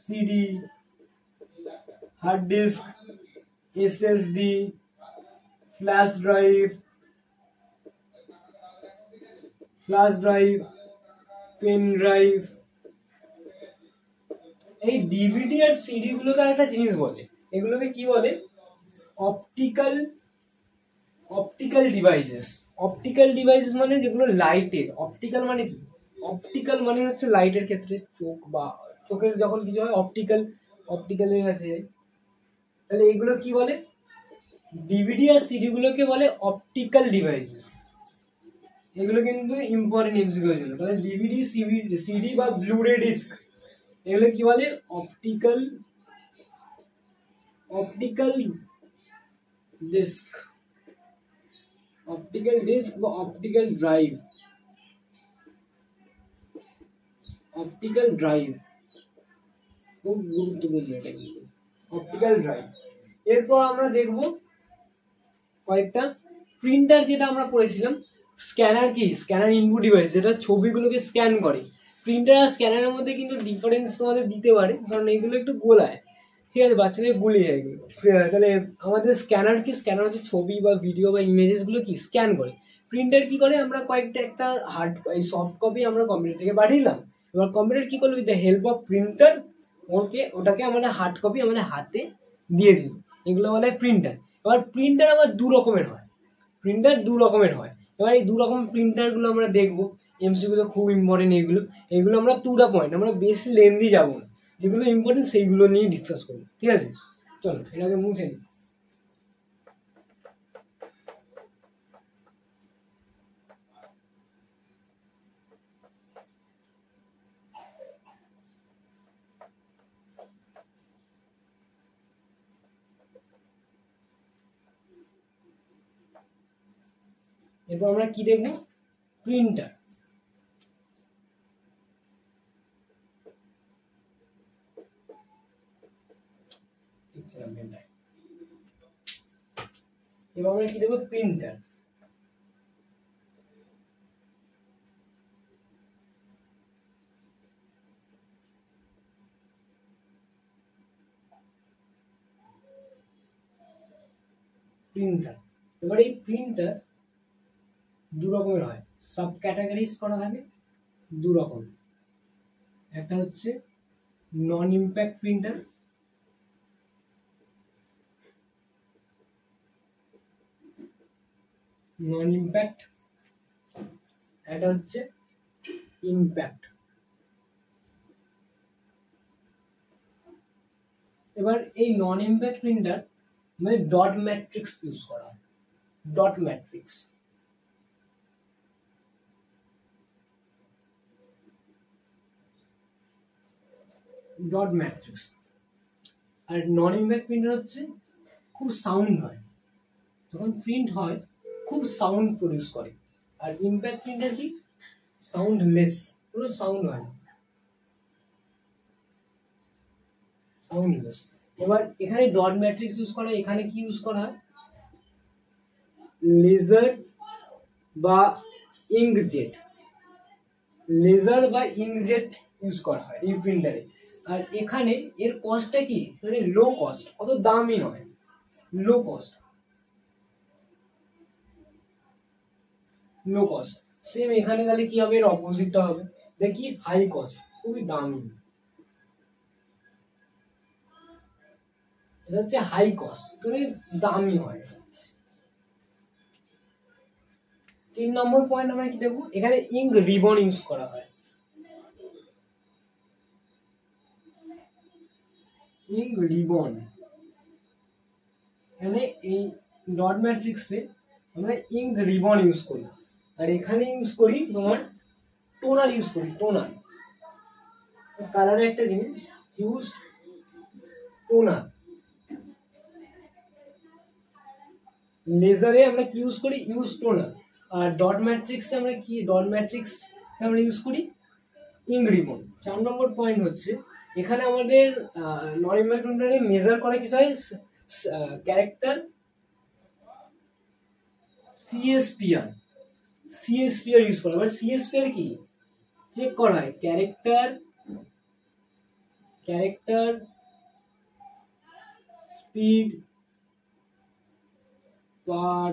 CD, hard disk, SSD, flash drive, pen drive. এই ডিভিডি আর সিডি গুলোকে একটা জিনিস বলে, এগুলোকে কি বলে? Optical devices. অপটিক্যাল ডিভাইসেস মানে যেগুলো লাইটের। অপটিক্যাল মানে কি? অপটিক্যাল মানে হচ্ছে লাইটের ক্ষেত্রে চোখ বা চোখের যখন কিছু হয় অপটিক্যালের কাছে, তাহলে এগুলো কি বলে? ডিভিডি আর সিডি গুলোকে বলে অপটিক্যাল ডিভাইসেস। এগুলো কিন্তু ইম্পর্টেন্ট এমসিকিউ ছিল। তাহলে ডিভিডি, সিডি বা ব্লুরে ডিস্ক এগুলো কি বলে? অপটিক্যাল ডিস্ক বা অপটিক্যাল ড্রাইভ। খুব গুরুত্বপূর্ণ এটা কিন্তু অপটিক্যাল ড্রাইভ। এরপর আমরা দেখব কয়েকটা প্রিন্টার, যেটা আমরা পড়েছিলাম। স্ক্যানার কি? স্ক্যানার ইনপুট ডিভাইস, যেটা ছবিগুলোকে স্ক্যান করে। প্রিন্টার আর স্ক্যানারের মধ্যে কিন্তু ডিফারেন্স তোমাদের দিতে পারে, কারণ এগুলো একটু গোলায়, ঠিক আছে, বাচ্চাদের গুলিয়ে যায় এগুলো। তাহলে আমাদের স্ক্যানার কি? স্ক্যানার হচ্ছে ছবি বা ভিডিও বা ইমেজেস গুলো কি স্ক্যান করে। প্রিন্টার কি করে? আমরা একটা সফট কপি আমরা কম্পিউটার থেকে পাঠিয়েলাম, এবার কম্পিউটার কি করলো? With the help of printer ওটাকে আমাদের হার্ড কপি আমাদের হাতে দিয়ে দিল, এগুলো বলে প্রিন্টার। এবার প্রিন্টার আবার দু রকমের হয়। এবার এই দু রকম প্রিন্টার গুলো আমরা দেখবো। এমসিকিউ তো খুব ইম্পর্টেন্ট এগুলো আমরা টু দা পয়েন্ট, আমরা বেশি লেন্দি যাবো না, যেগুলো ইম্পর্টেন্ট সেইগুলো নিয়ে ডিসকাস করবো, ঠিক আছে? চলো এটাকে মুছে নিই। এরপর আমরা কি দেখবো? প্রিন্টার। এবার আমরা কি দেখবো? প্রিন্টার। এবার এই প্রিন্টার দু রকমের হয়, সাব ক্যাটাগরিজ করা থাকে দু রকম। একটা হচ্ছে নন ইম্প্যাক্ট প্রিন্টার, এটা হচ্ছে ইম্প্যাক্ট। এবার এই নন ইম্প্যাক্ট প্রিন্টার মানে ডট ম্যাট্রিক্স ইউজ করা হয়। ডট ম্যাট্রিক্স আর নন ইম্প্যাক্ট প্রিন্টার হচ্ছে খুব সাউন্ড হয়, যখন প্রিন্ট হয় খুব সাউন্ড প্রডিউস করে। আর ইম্প্যাক্ট প্রিন্টার কি? সাউন্ডলেস, কোনো সাউন্ড হয় না, সাউন্ডলেস। এবার এখানে ডট ম্যাট্রিক্স ইউজ করা হয়, এখানে কি ইউজ করা হয়? লেজার বা ইঙ্কজেট ইউজ করা হয় এই প্রিন্টারে। আর এখানে এর কস্টটা কি? মানে লো কস্ট, অত দামই নয়, লো কস্ট। সেম এখানে তাহলে কি হবে? এর অপোজিটটা হবে, দেখি হাই কস্ট, খুবই দামি। এটা হচ্ছে হাই কস্ট, মানে দামি হয়। 3 নম্বর পয়েন্ট আমরা কি দেখবো? এখানে ইঙ্ক রিবন ইউজ করা হয়। এখানে এই ডট ম্যাট্রিক্সে আমরা ইঙ্ক রিবন ইউজ করি, আর এখানে ইউজ করি তোমার টোনার ইউজ করি। টোনার কালারের একটা জিনিস, ইউজ টোনার। লেজারে আমরা কি ইউজ করি? Use toner. আর ডট ম্যাট্রিক্সে আমরা ইউজ করি ইঙ্ক রিবন। 4 নম্বর পয়েন্ট হচ্ছে এখানে আমাদের নন ইনভার্ট প্রিন্টারে মেজার করা কিছু হয় ক্যারেক্টার সিএসপিআর ইউজ করা হয়। সিএসপিআর কি চেক করা হয় ক্যারেক্টার স্পিড পার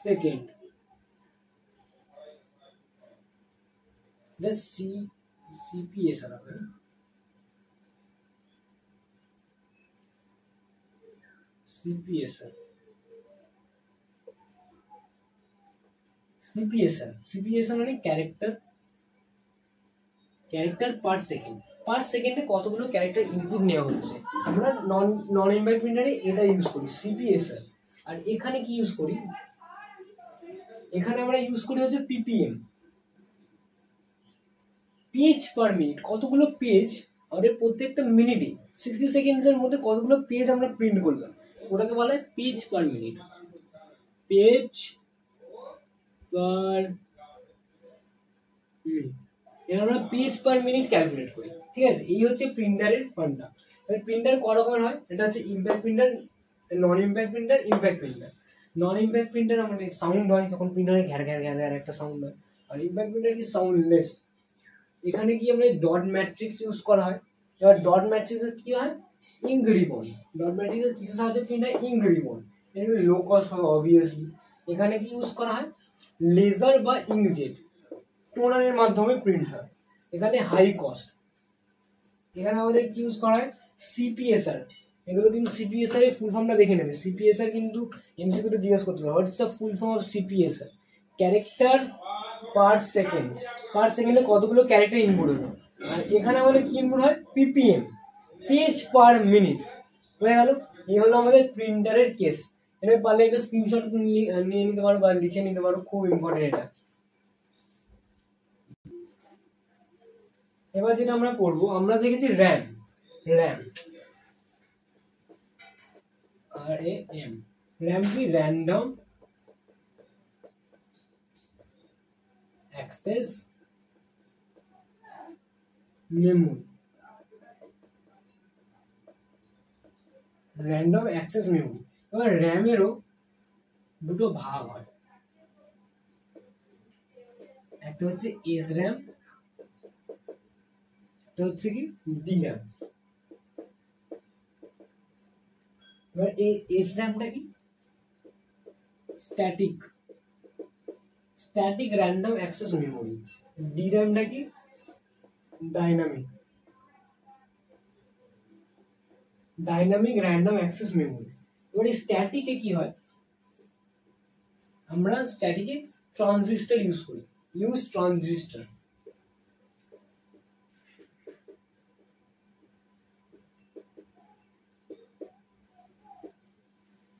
সেকেন্ড, সিপিএসআর হবে। সিপিএসআর মানে ক্যারেক্টার পার সেকেন্ডে কতগুলো ক্যারেক্টার ইনপুট নেওয়া হচ্ছে। আমরা নন ইনভার্ট প্রিন্টারে এটা ইউজ করি সিপিএসআর। আর এখানে কি ইউজ করি, এখানে আমরা ইউজ করি হচ্ছে পিপিএম, পেজ পার মিনিট। কতগুলো পেজ আমাদের প্রত্যেকটা মিনিটে 60 সেকেন্ডসের মধ্যে কতগুলো পেজ আমরা প্রিন্ট করলাম, ওটাকে বলা হয় page per minute. Page per minute, আমরা পেজ পার মিনিট ক্যালকুলেট করি। ঠিক আছে, এই হচ্ছে প্রিন্টারের ফান্ডা। প্রিন্টার ক রকমের হয়, এটা হচ্ছে ইম্প্যাক্ট প্রিন্টার, নন ইম্প্যাক্ট প্রিন্টার, ইম্প্যাক্ট প্রিন্টার। নন ইম্প্যাক্ট প্রিন্টার আমাদের সাউন্ড হয়, তখন প্রিন্টারে ঘ্যার ঘ্যার ঘ্যার ঘ্যার একটা সাউন্ড হয়। আর ইম্প্যাক্ট প্রিন্টার কি সাউন্ডলেস। এখানে কি আমাদের ডট ম্যাট্রিক্স ইউজ করা হয়। এবার ডট ম্যাট্রিক্সের কি হয়, ইঙ্ক রিবন। ডট ম্যাট্রিক্সের কিসের সাহায্যে প্রিন্ট হয়, ইঙ্ক রিবন। এটা লো কস্ট হবে অবভিয়াসলি। এখানে কি ইউজ করা হয়, লেজার বা ইঙ্কজেট টোনারের মাধ্যমে প্রিন্ট হয়, এখানে হাই কস্ট। এখানে আমাদের কি ইউজ করা হয়, সিপিএসআর। এগুলো কিন্তু সিপিএসআর এর ফুল ফর্মটা দেখে নেবে। সিপিএসআর কিন্তু এমসিকিউতে জিজ্ঞাসা করতে পারে, what is the full form of CPSR? Character per সেকেন্ডে কতগুলো ক্যারেক্টার ইনপুট হলো। আর এখানে আমাদের কি ইনপুট হয়, পিপিএম, পেজ পার মিনিট। হয়ে গেল, এই হলো আমাদের প্রিন্টারের কেস। এটা পারলে একটা স্ক্রিনশট নিয়ে নিতে পারো বা লিখে নিতে পারো, খুব ইম্পর্টেন্ট এটা। এবার যেটা আমরা করবো, আমরা দেখেছি র্যাম র্যাম কি র্যান্ডম অ্যাক্সেস মেমোরি। এবার র্যামেরও দুটো ভাগ হয়, একটা হচ্ছে এস র্যাম, একটা হচ্ছে কি ডি র্যাম। এবার এই এস র্যামটা কি, static random access memory. D র্যামটা কি, ডাইনামিক র্যান্ডম অ্যাক্সেস মেমোরি। এবার এই স্ট্যাটিকে কি হয়, আমরা স্ট্যাটিকে ট্রানজিস্টর ইউজ করি, ট্রানজিস্টর।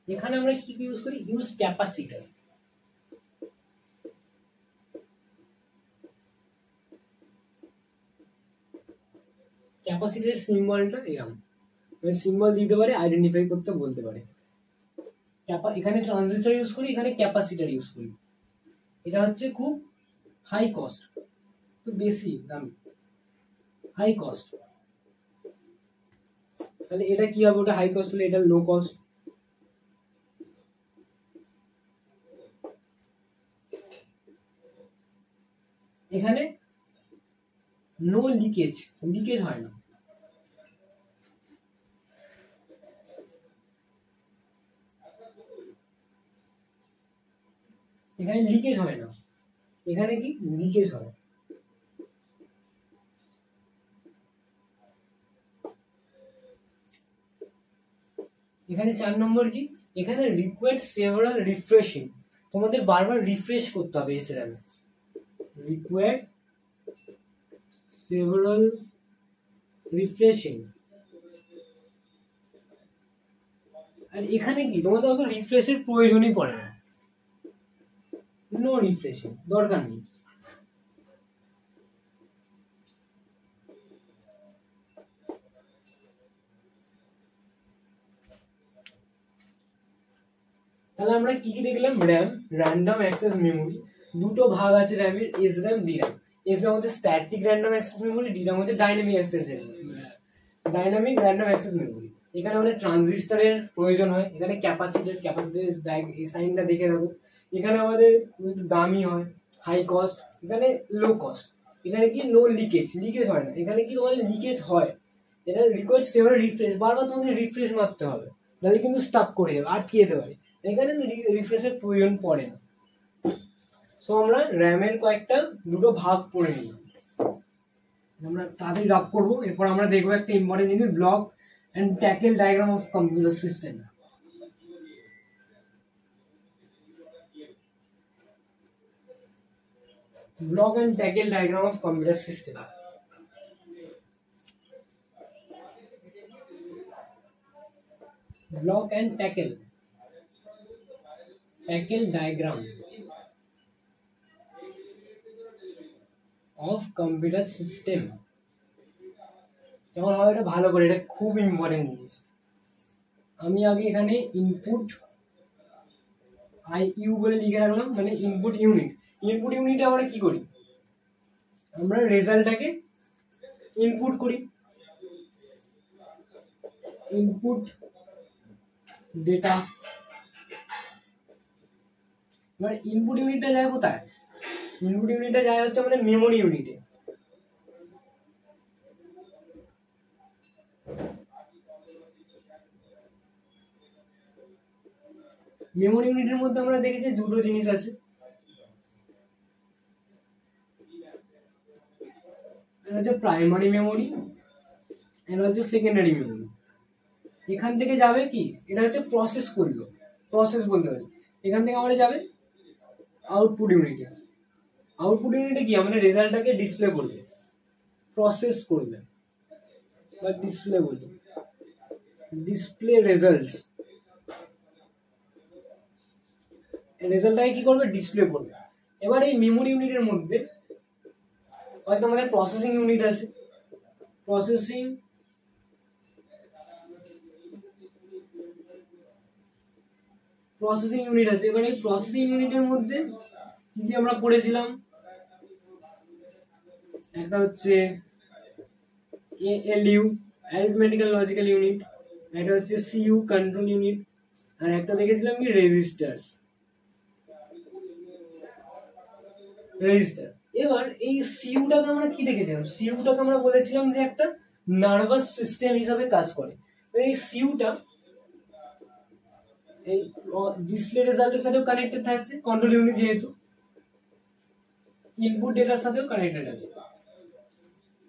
এখানে আমরা কি ইউজ করি, ক্যাপাসিটর। ক্যাপাসিটরের সিম্বলটা এরকম, সিম্বল দিতে পারে, আইডেন্টিফাই করতে বলতে পারে। এখানে ট্রানজিস্টর ইউজ করি, এখানে ক্যাপাসিটর ইউজ করি। এটা হচ্ছে খুব হাই কস্ট, খুব বেশি দাম, হাই কস্ট। তাহলে এটা কি হবে, ওটা হাই কস্ট হলে এটা লো কস্ট। এখানে নো লিকেজ হয় না। এখানে লিকেজ হয় না, এখানে কি লিকেজ হয়। এখানে 4 নম্বর কি, এখানে রিকোয়ার্ড সেভারাল রিফ্রেশিং। তোমাদের বারবার রিফ্রেশ করতে হবে S RAM, required several refreshing. আর এখানে কি তোমাদের অত রিফ্রেশের প্রয়োজনই পড়ে না, নো রিফ্রেশিং, দরকার নেই। তাহলে আমরা কি দেখলাম, র্যাম র্যান্ডম অ্যাক্সেস মেমোরি, দুটো ভাগ আছে র্যামের, S RAM, D RAM. S RAM হচ্ছে static random access memory, D RAM হচ্ছে ডাইনামিক র্যান্ডম অ্যাক্সেস মেমোরি। এখানে আমাদের ট্রানজিস্টরের প্রয়োজন হয়, এখানে ক্যাপাসিটর সাইনটা দেখে রাখো। এখানে আমাদের দামি হয়, হাই কস্ট, এখানে লো কস্ট। এখানে কি নো লিকেজ হয় না, এখানে কি তোমাদের লিকেজ হয়। এটা রিকোয়েস্ট সেভার রিফ্রেশ, বারবার তোমাকে রিফ্রেশ মারতে হবে, নাহলে কিন্তু স্টাক করে যাবে, আটকে যেতে পারে। এখানে রিফ্রেশের প্রয়োজন পড়ে না। সো আমরা র্যামের কয়েকটা দুটো ভাগ পড়ে নিলাম, আমরা তাড়াতাড়ি রাফ করবো। এরপর আমরা দেখবো একটা ইম্পর্টেন্ট জিনিস, block and tackle diagram of computer system. Block and tackle diagram of computer system. Block and tackle diagram of computer system. যেমন হয় এটা ভালো করে, এটা খুব ইম্পর্টেন্ট জিনিস। আমি আগে এখানে ইনপুট IU বলে লিখে রাখলাম, মানে ইনপুট ইউনিট। ইনপুট ইউনিটে আমরা কি করি, আমরা রেজাল্টটাকে ইনপুট করি, ইনপুট ডেটা। এবার ইনপুট ইউনিটটা যায় কোথায়, ইনপুট ইউনিটটা যায় হচ্ছে আমাদের মেমোরি ইউনিটে। মেমোরি ইউনিটের মধ্যে আমরা দেখেছি দুটো জিনিস আছে, এটা হচ্ছে প্রাইমারি মেমোরি, এটা হচ্ছে সেকেন্ডারি মেমোরি। এখান থেকে যাবে কি, এটা হচ্ছে প্রসেস করলো, প্রসেস বলতে পারি। এখান থেকে আমরা যাবে আউটপুট ইউনিটে। আউটপুট ইউনিটে কি আমাদের রেজাল্টটাকে ডিসপ্লে করবে, প্রসেস করবে বা ডিসপ্লে বলবে, ডিসপ্লে রেজাল্টস। রেজাল্টটাকে কি করবে, ডিসপ্লে করবে। এবার এই মেমোরি ইউনিটের মধ্যে হয়তো আমাদের প্রসেসিং ইউনিট আছে, প্রসেসিং ইউনিট আছে। এবার এই প্রসেসিং ইউনিটের মধ্যে কি কি আমরা পড়েছিলাম, একটা হচ্ছে ALU অ্যারিথমেটিক্যাল লজিক্যাল ইউনিট, একটা হচ্ছে CU কন্ট্রোল ইউনিট, আর একটা দেখেছিলাম কি রেজিস্টার্স, রেজিস্টার। এবার এই সিইউটাকে আমরা কি দেখেছিলাম, সিইউটাকে আমরা বলেছিলাম যে একটা নার্ভাস সিস্টেম হিসাবে কাজ করে। এই সিইউটা এই ডিসপ্লে রেজাল্টের সাথেও কানেক্টেড থাকছে, কন্ট্রোল ইউনিট যেহেতু ইনপুট ডেটার সাথেও কানেক্টেড আছে।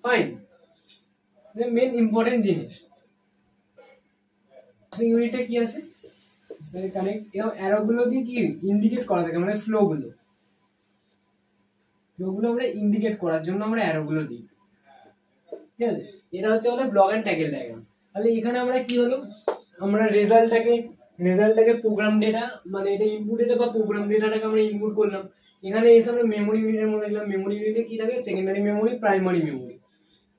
ফাইন, মেন ইম্পর্টেন্ট জিনিস ইউনিটে কি আছে, কানেক্ট অ্যারো গুলো দিয়ে কি ইন্ডিকেট করা থাকে, মানে ফ্লো গুলো আমরা ইন্ডিকেট করার জন্য আমরা অ্যারো গুলো দিই, ঠিক আছে। এটা হচ্ছে আমাদের ব্লক এন্ড ট্যাকেল ডায়াগ্রাম। তাহলে এখানে আমরা কি হলো, আমরা রেজাল্টটাকে প্রোগ্রাম ডেটা, মানে এটা ইনপুট ডেটা বা প্রোগ্রাম ডেটাটাকে আমরা ইনপুট করলাম। এখানে এসে আমরা মেমোরি ইউনিটের মধ্যে গেলাম, মেমোরি ইউনিটে কি থাকে, সেকেন্ডারি মেমোরি, প্রাইমারি মেমোরি।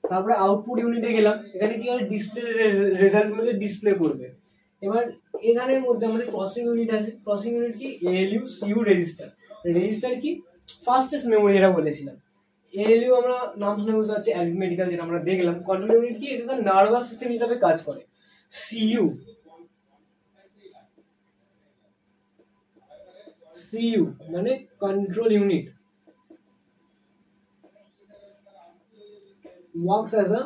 তারপরে আউটপুট ইউনিটে গেলাম, এখানে কি হয়, ডিসপ্লে রেজাল্ট গুলোকে ডিসপ্লে করবে। এবার এখানের মধ্যে আমাদের প্রসেসিং ইউনিট আছে, প্রসেসিং ইউনিট কি ALU CU রেজিস্টার। রেজিস্টার কি ফাস্টেস্ট মেমোরি, এটা বলেছিলাম। ALU আমরা নাম শুনে বুঝতে পারছি অ্যারিথমেটিক্যাল, যেটা আমরা দেখলাম। কন্ট্রোল ইউনিট কি, এটা নার্ভাস সিস্টেম হিসাবে কাজ করে। CU মানে control unit, works as a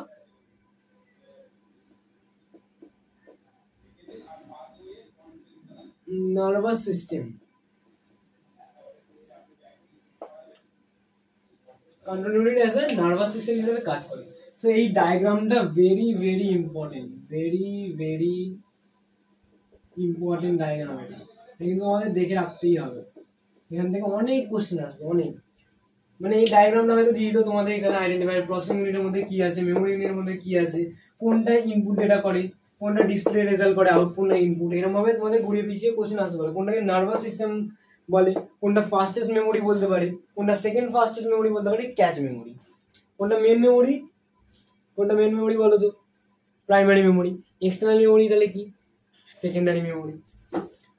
nervous system, control unit as a nervous system হিসেবে কাজ করে। সো এই ডায়াগ্রামটা very very important, very very important diagram. এটা কিন্তু আমাদের দেখে রাখতেই হবে, এখান থেকে অনেক কোশ্চেন আসবে, অনেক। মানে এই ডায়াগ্রামটা হয়তো দিয়ে দিত তোমাদের, এখানে আইডেন্টিফাই প্রসেসিং ইউনিটের মধ্যে কি আছে, মেমোরি ইউনিটের মধ্যে কি আছে, কোনটা ইনপুট ডেটা করে, কোনটা ডিসপ্লে রেজাল্ট করে, আউটপুট না ইনপুট, এরকম ভাবে তোমাদের ঘুরিয়ে পিছিয়ে কোশ্চেন আসতে পারে। কোনটাকে নার্ভাস সিস্টেম বলে, কোনটা ফাস্টেস্ট মেমোরি বলতে পারে, কোনটা সেকেন্ড ফাস্টেস্ট মেমোরি বলতে পারে, ক্যাচ মেমোরি, কোনটা মেন মেমোরি, কোনটা মেন মেমোরি বলো তো, প্রাইমারি মেমোরি, এক্সটার্নাল মেমোরি তাহলে কি, সেকেন্ডারি মেমোরি।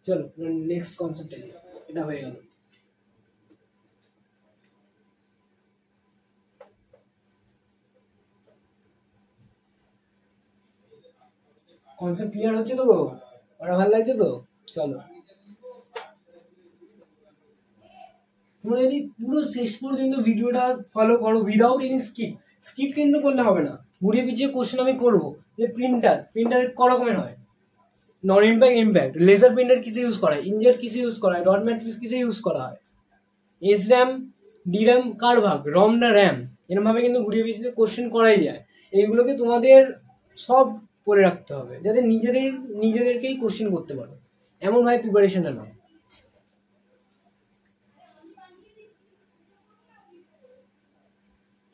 চলো নেক্সট কনসেপ্টে, এটা হয়ে গেল। কনসেপ্ট ক্লিয়ার হচ্ছে তো? ওরা ভালো লাগছে তো? চলো, তোমরা যদি পুরো শেষ পর্যন্ত ভিডিওটা ফলো করো উইদাউট এনি স্কিপ কিন্তু করলে হবে না। ঘুরিয়ে পিছিয়ে কোশ্চেন আমি করবো যে প্রিন্টার ক রকমের হয়, নন ইম্প্যাক্ট, ইম্প্যাক্ট, লেজার প্রিন্টার কিসে ইউজ করা হয়, ইনজেট কিসে ইউজ করা হয়, ডট ম্যাট্রিক্স কিসে ইউজ করা হয়, এস র্যাম ডি র্যাম কার ভাগ, রম না র্যাম, এরকম ভাবে কিন্তু ঘুরিয়ে পিছিয়ে কোশ্চেন করাই যায়। এইগুলোকে তোমাদের সব পড়ে রাখতে হবে যাতে নিজেদেরকেই কোশ্চেন করতে পারো, এমন ভাবে প্রিপারেশনটা নাও।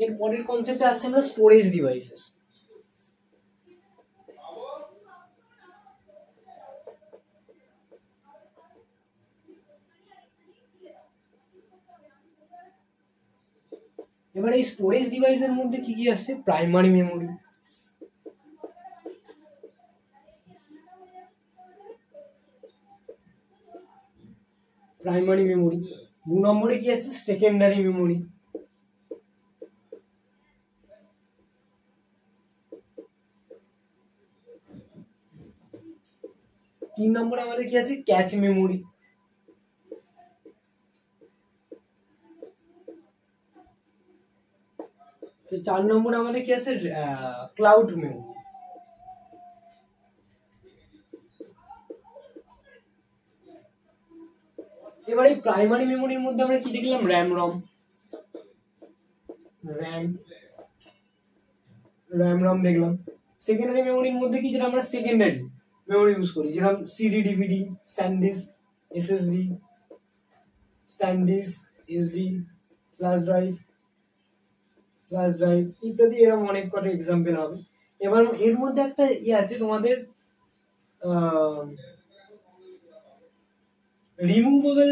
এর পরের কনসেপ্টে আসছে আমরা স্টোরেজ ডিভাইসেস। এবার এই স্টোরেজ ডিভাইসের মধ্যে কি কি আসছে? প্রাইমারি মেমোরি, দু নম্বরে কি আসছে? সেকেন্ডারি মেমোরি, তিন নম্বরে আমাদের কি আছে? ক্যাচ মেমোরি, তো চার নম্বরে আমাদের কি আছে? Cloud memory. এবার এই প্রাইমারি মেমোরির মধ্যে আমরা কি দেখলাম? র্যাম রম দেখলাম। সেকেন্ডারি মেমোরির মধ্যে কি, যেটা আমরা সেকেন্ডারি মেমোরি ইউজ করি, যেরকম CD, DVD, SanDisk, SSD, SD, flash drive ইত্যাদি, এরকম অনেক কটা এক্সাম্পল হবে। এবার এর মধ্যে একটা আছে তোমাদের রিমুভেবল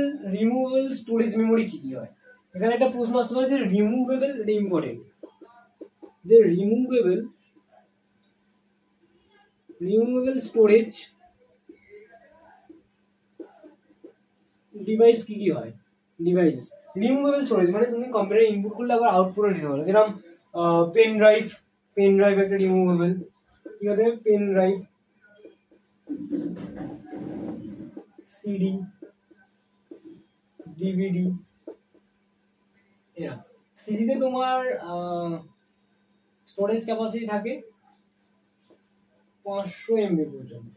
স্টোরেজ মেমোরি কি কি হয়। এখানে একটা প্রশ্ন আসতে পারে যে রিমুভেবল, এটা ইম্পর্টেন্ট, যে রিমুভেবল স্টোরেজ ডিভাইস কি কি হয়। ডিভাইসেস রিমুভেবল স্টোরেজ মানে তুমি কম্পিউটারে ইনপুট করলে আবার আউটপুটও নিতে পারো, যেরকম পেন ড্রাইভ একটা রিমুভেবল, কি হবে? পেন ড্রাইভ, সিডি, ডিভিডি, এরা। সিডিতে তোমার স্টোরেজ ক্যাপাসিটি থাকে 500 MB পর্যন্ত,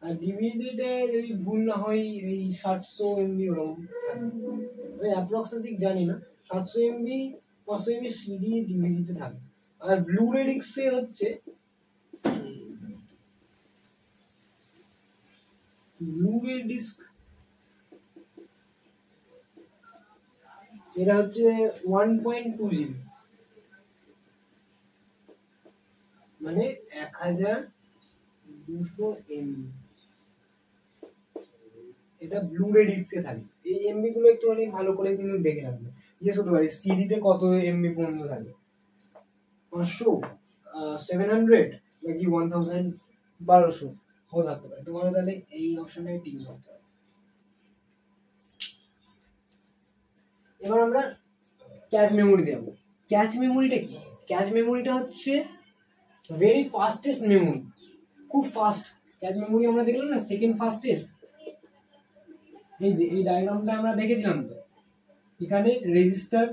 আর ডিভিডিতে যদি ভুল না হয় এই 700 MB ওরকম থাকে, অ্যাপ্রক্সিমেটলি জানি না, 700 MB 500 MB সিডি ডিভিডিতে থাকে। আর ব্লুরে ডিস্কে হচ্ছে ব্লুরে ডিস্ক, এটা হচ্ছে 1.2 GB, মানে 1200 MB, এটা ব্লুরে ডিস্কে থাকে। এই এমবি গুলো একটু অনেক ভালো করে কিন্তু দেখে রাখবে, জিজ্ঞেস করতে পারি সিডিতে কত এমবি পর্যন্ত থাকে, 500, 700 নাকি 1000, 1200 হয়ে থাকতে পারে। তোমার তাহলে এই অপশনটাই টিক করতে হবে। এবার আমরা ক্যাচ মেমোরি যাব। ক্যাচ মেমোরিটা কি? ক্যাচ মেমোরিটা হচ্ছে ভেরি ফাস্টেস্ট মেমোরি, খুব ফাস্ট। ক্যাচ মেমোরি আমরা দেখলাম না, সেকেন্ড ফাস্টেস্ট। এই যে এই ডায়াগ্রামটা আমরা দেখেছিলাম তো, এখানে রেজিস্টার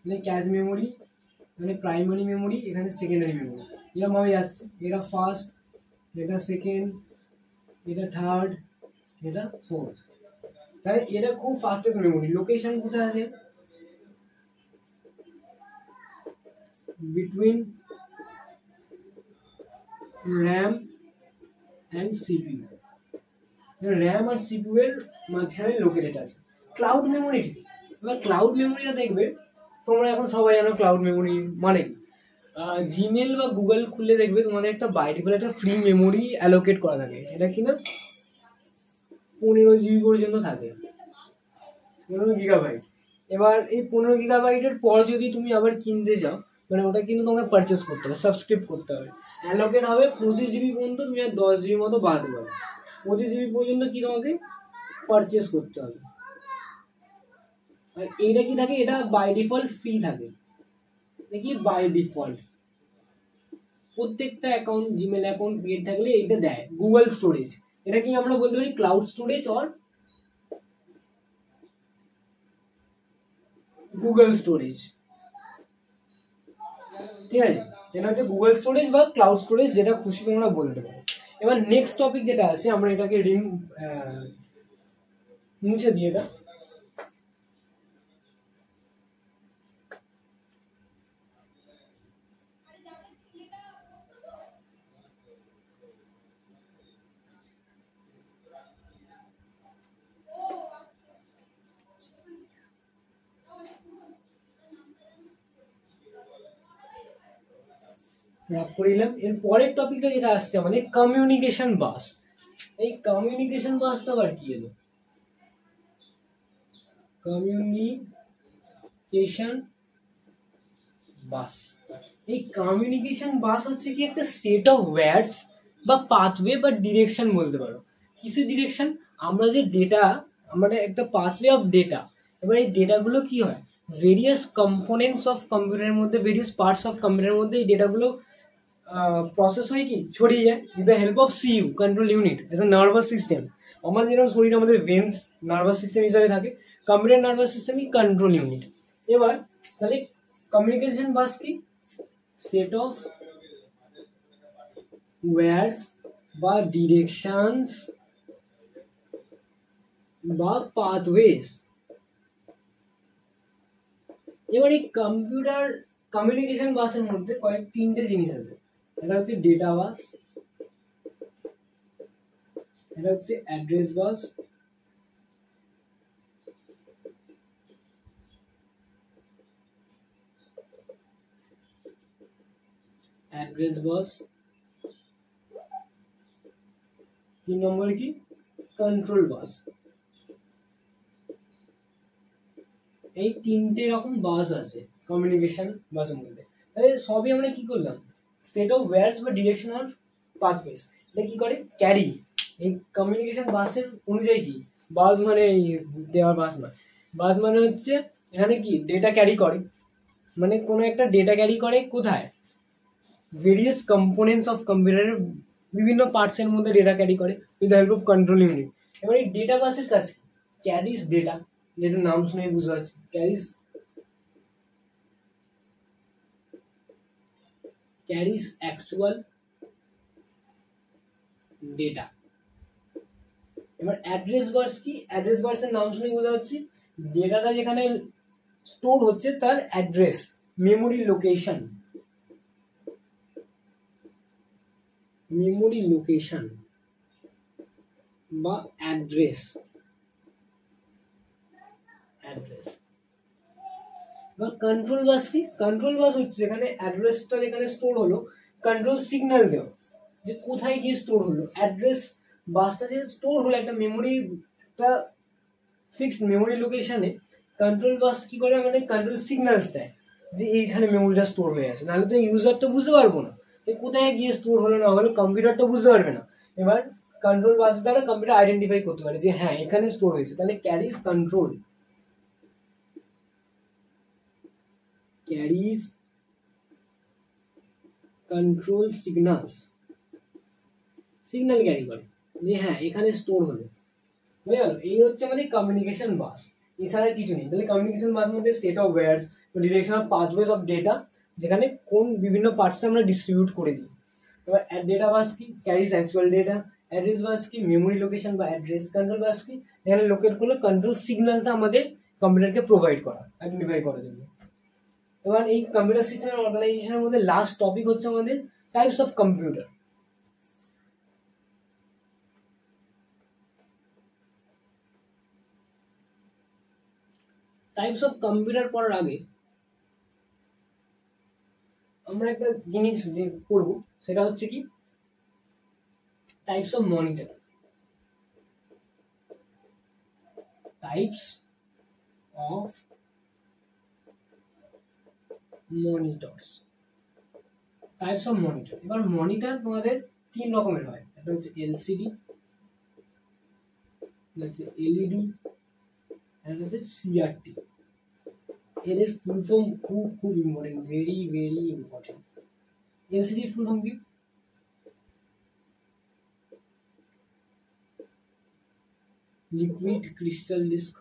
মানে ক্যাচ মেমোরি, মানে প্রাইমারি মেমোরি, এখানে সেকেন্ডারি মেমোরি, এরকম ভাবে যাচ্ছে, এটা ফার্স্ট, এটা সেকেন্ড, এটা থার্ড, এটা ফোর্থ। তাহলে এটা খুব ফাস্টেস্ট মেমোরি। লোকেশন কোথায় আছে? Between RAM and CPU, RAM আর সিপিইউ এর মাঝখানে লোকেটেড আছে। ক্লাউড মেমোরি, এবার ক্লাউড মেমোরিটা দেখবে তোমরা এখন সবাই জানো ক্লাউড মেমোরি মানে কি। জিমেল বা গুগল খুললে দেখবে তোমাদের একটা বাই ডিফল্ট একটা ফ্রি মেমোরি অ্যালোকেট করা থাকে, সেটা কিনা 15 GB পর্যন্ত থাকে, 15 GB। এবার এই 15 GB পর যদি তুমি আবার কিনতে যাও, মানে ওটা কিন্তু তোমাকে পারচেস করতে হবে, সাবস্ক্রাইব করতে হবে। অ্যালোকেট হবে 25 GB পর্যন্ত, তুমি আর 10 GB মতো বাড়াতে পারো। 25 GB পর্যন্ত কি তোমাকে পারচেস করতে হবে। আর এইটা কি থাকে? এটা বাই ডিফল্ট ফ্রি থাকে, দেখি বাই ডিফল্ট। প্রত্যেকটা অ্যাকাউন্ট, জিমেল অ্যাকাউন্ট ক্রিয়েট থাকলে এটা দেয় গুগল স্টোরেজ। এটা কি আমরা বলতে পারি cloud storage or Google storage, ঠিক আছে। এটা হচ্ছে গুগল স্টোরেজ বা ক্লাউড স্টোরেজ, যেটা খুশি তোমরা বলতে পারো। এবার নেক্সট টপিক যেটা আছে, আমরা এটাকে মুছে দিয়ে এটা রাপ করে দিলাম। এর পরের টপিকটা যেটা আসছে আমাদের কমিউনিকেশন বাস। এই কমিউনিকেশন বাসটা আবার কি এলো? কমিউনিকেশন বাস, এই কমিউনিকেশন বাস হচ্ছে কি একটা সেট অফ ওয়্যার্ডস বা পাথওয়ে বা ডিরেকশন বলতে পারো। কিছু ডিরেকশন, আমরা যে ডেটা, আমাদের একটা পাথওয়ে অফ ডেটা। এবার এই ডেটাগুলো কি হয়, ভেরিয়াস কম্পোনেন্টস অফ কম্পিউটারের মধ্যে, ভেরিয়াস পার্টস অফ কম্পিউটারের মধ্যে এই ডেটাগুলো প্রসেস হয়ে কি ছড়িয়ে যায় with the help of CU, control unit, as a nervous system. আমাদের যেরকম শরীরে আমাদের ভেন্স নার্ভাস সিস্টেম হিসাবে থাকে, কম্পিউটার নার্ভাস সিস্টেমই কন্ট্রোল ইউনিট। এবার তাহলে কমিউনিকেশন বাস কি, সেট অফ ওয়্যার্ডস বা ডিরেকশনস বা পাথওয়েজ। এবার এই কম্পিউটার কমিউনিকেশন বাসের মধ্যে তিনটে জিনিস আছে। এটা হচ্ছে ডেটা বাস, এটা হচ্ছে অ্যাড্রেস বাস, অ্যাড্রেস বাস, 3 নম্বর কি কন্ট্রোল বাস। এই তিনটে রকম বাস আছে কমিউনিকেশন বাসের মধ্যে। তাহলে সবই আমরা কি করলাম, সেট অফ ওয়্যার্ডস বা ডিরেকশন অর পাথওয়েজ। এটা কি করে ক্যারি, এই কমিউনিকেশন বাসের অনুযায়ী কি, বাস মানে দেওয়ার বাস নয়, বাস মানে হচ্ছে এখানে কি ডেটা ক্যারি করে, মানে কোনো একটা ডেটা ক্যারি করে কোথায়, ভেরিয়াস কম্পোনেন্টস অফ কম্পিউটারের বিভিন্ন পার্টসের মধ্যে ডেটা ক্যারি করে with the help of control unit. এবার এই ডেটা বাসের কাছে ক্যারিজ ডেটা, যেটা নাম শুনে বুঝতে পারছি, ক্যারিজ অ্যাকচুয়াল ডেটা। এবার অ্যাড্রেস বাস কি, অ্যাড্রেস বাসের নাম শুনে বোঝা যাচ্ছে ডেটাটা যেখানে স্টোর হচ্ছে তার address, memory location, memory location বা অ্যাড্রেস, অ্যাড্রেস। বা কন্ট্রোল বাস কি, কন্ট্রোল বাস হচ্ছে যেখানে অ্যাড্রেসটা যেখানে স্টোর হলো, কন্ট্রোল সিগন্যাল দেওয়া যে কোথায় গিয়ে স্টোর হলো। অ্যাড্রেস বাসটা যে স্টোর হলো একটা মেমোরি, একটা ফিক্সড মেমোরি লোকেশনে, কন্ট্রোল বাস কি করে আমাদের কন্ট্রোল সিগন্যালস দেয় যে এইখানে মেমোরিটা স্টোর হয়ে আছে, নাহলে তো ইউজার তো বুঝতে পারবো না কোথায় গিয়ে স্টোর হলো না হলে, কম্পিউটারটা বুঝতে পারবে না। এবার কন্ট্রোল বাস দ্বারা কম্পিউটার আইডেন্টিফাই করতে পারে যে হ্যাঁ এখানে স্টোর হয়েছে, তাহলে carriage control, carriage control signals, signal carry করে যে হ্যাঁ এখানে স্টোর হলো। বুঝে গেল, এই হচ্ছে আমাদের কমিউনিকেশন বাস, এছাড়া কিছু নেই। তাহলে কমিউনিকেশন বাস মধ্যে set of wires, direction of pathways of data, যেখানে কোন বিভিন্ন পার্টসে আমরা ডিস্ট্রিবিউট করে দিই। এবার ডেটা বাস কি, ক্যারিজ অ্যাকচুয়াল ডেটা। অ্যাড্রেস বাস কি, মেমোরি লোকেশন বা অ্যাড্রেস। কন্ট্রোল বাস কি, এখানে লোকেট করলে কন্ট্রোল সিগন্যালটা আমাদের কম্পিউটারকে প্রোভাইড করা, আইডেন্টিফাই করার জন্য। এবার এই কম্পিউটার সিস্টেমের অর্গানাইজেশনের মধ্যে লাস্ট টপিক হচ্ছে আমাদের types of computer. Types of computer পড়ার আগে আমরা একটা জিনিস পড়বো, সেটা হচ্ছে কি types of monitor. Types of monitors, types of monitor. এবার মনিটর তোমাদের 3 রকমের হয়, একটা হচ্ছে এলসিডি, একটা হচ্ছে এলইডি, একটা হচ্ছে সিআরটি। এর ফুল ফর্ম খুব খুব important, very very important. LCD full form কি? Liquid crystal disk,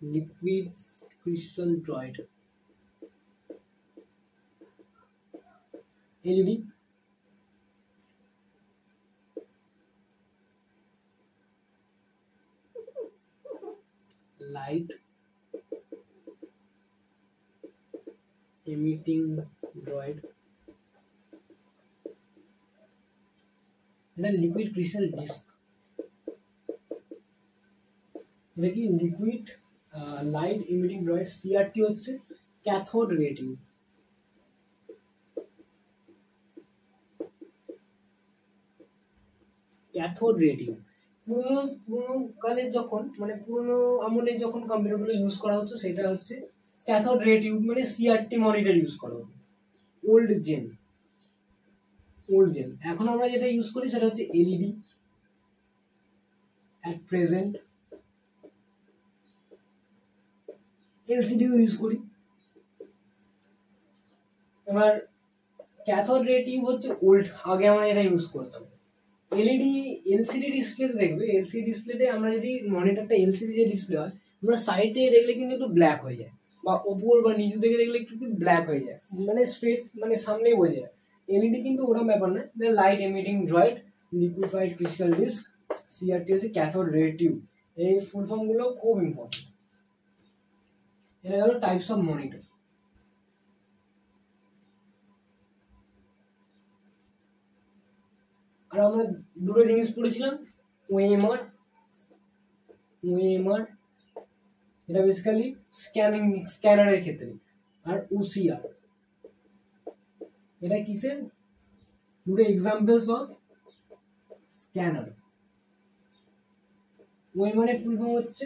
liquid crystal droid, LED, light emitting droid, এটা লিকুইড ক্রিস্টাল ডিস্ক, এটা কি liquid light emitting droid. CRT হচ্ছে cathode ray tube. Cathode ray tube পুরোনো কালে যখন মানে পুরোনো আমলে যখন কম্পিউটারগুলো ইউজ করা হচ্ছে সেটা হচ্ছে ক্যাথোড রে টিউব, মানে সিআরটি মনিটর ইউজ করা হতো। Old gen. এখন আমরা যেটা ইউজ করি সেটা হচ্ছে এলইডি অ্যাট প্রেজেন্ট, এলসিডিও ইউজ করি। এবার ক্যাথোড রে টিউব হচ্ছে ওল্ড, আগে আমরা এটা ইউজ করতাম। এলইডি এলসিডি ডিসপ্লেতে দেখবে, এলসিডি ডিসপ্লেতে আমরা যদি মনিটরটা এলসিডি যে ডিসপ্লে হয়, আমরা সাইড থেকে দেখলে কিন্তু একটু ব্ল্যাক হয়ে যায়, বা ওপর বা নিচু থেকে দেখলে একটু ব্ল্যাক হয়ে যায়, মানে স্ট্রেট মানে সামনেই বোঝা যায়। এলইডি কিন্তু ওরকম ব্যাপার না, light emitting droid, liquefied crystal disk, CRT হচ্ছে ক্যাথোড রে টিউব। এই ফুল ফর্ম গুলো খুব ইম্পর্টেন্ট। এটা হলো টাইপস অফ মনিটর। আর আমরা দুটো জিনিস পড়েছিলাম, ওএমআর, এটা বেসিক্যালি স্ক্যানারের ক্ষেত্রে, আর ওসিআর এটা কিসের? দুটো এক্সাম্পলস অফ স্ক্যানার। ওএমআর এর ফুল ফর্ম হচ্ছে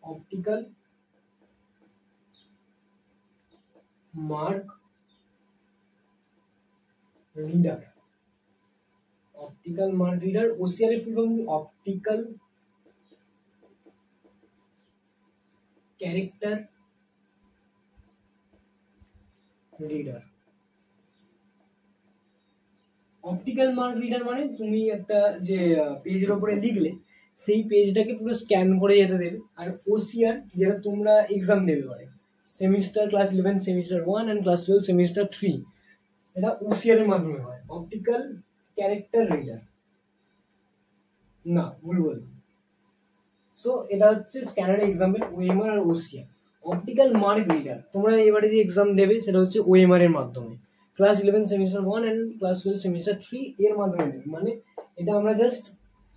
optical mark reader, optical mark reader. OCR এর full form optical character reader. Optical mark reader মানে তুমি একটা যে পেজের উপরে লিখলে সেই পেজটাকে পুরো স্ক্যান করে যেতে দেবে। আর ওসিআর যেটা তোমরা এক্সাম দেবে, মানে semester class 11 semester 1 and class 12 semester 3, এটা ওসিআর এর মাধ্যমে হয়। অপটিক্যাল ক্যারেক্টার রিডার না, ভুল বললাম। সো এটা হচ্ছে স্ক্যানারের এক্সাম্পল, ওএমআর আর ওসিআর। অপটিক্যাল মার্ক রিডার তোমরা এবারে যে এক্সাম দেবে সেটা হচ্ছে ওএমআর এর মাধ্যমে, class 11 semester 1 and class 12 semester 3 এর মাধ্যমে দেবে। মানে এটা আমরা জাস্ট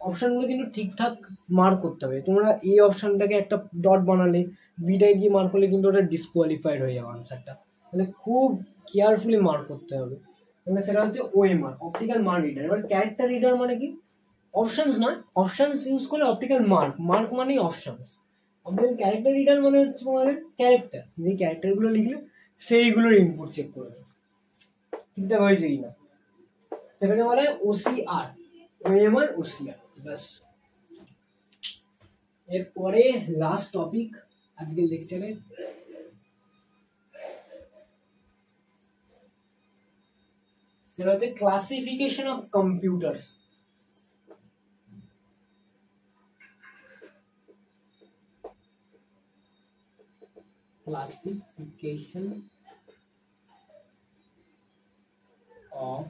অপশনগুলো কিন্তু ঠিকঠাক মার্ক করতে হবে। তোমরা এই অপশনটাকে একটা ডট বানালে, বিটায় গিয়ে মার্ক করলে কিন্তু ওটা ডিসকোয়ালিফাইড হয়ে যাবে আনসারটা। মানে খুব কেয়ারফুলি মার্ক করতে হবে। মানে সেটা হচ্ছে ওএমআর, অপটিক্যাল মার্ক রিডার। এবার ক্যারেক্টার রিডার মানে কি? অপশনস নয়, অপশনস ইউজ করলে অপটিক্যাল মার্ক, মার্ক মানেই অপশনস। অপটিক্যাল ক্যারেক্টার রিডার মানে হচ্ছে তোমাদের ক্যারেক্টার, যে ক্যারেক্টারগুলো লিখলে সেইগুলোর ইনপুট চেক করে দেবে ঠিকঠাক হয়েছে কিনা। সেটাকে বলা হয় ওসিআর, ওএমআর ওসিআর। বাস, এরপরে লাস্ট টপিক আজকের লেকচারে, সেটা হচ্ছে classification of computers. Classification of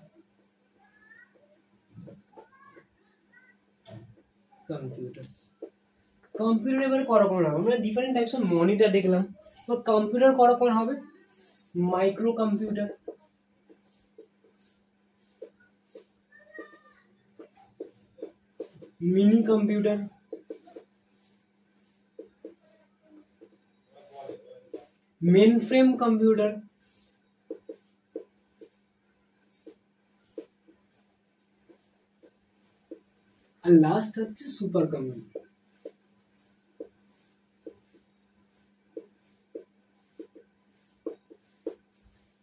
computers. Computer এবার করকম হবে, আমরা ডিফারেন্ট টাইপস অফ মনিটর দেখলাম। তো কম্পিউটার করকম হবে, micro computer, mini computer, mainframe computer, আর লাস্ট হচ্ছে সুপার কম্পিউটার।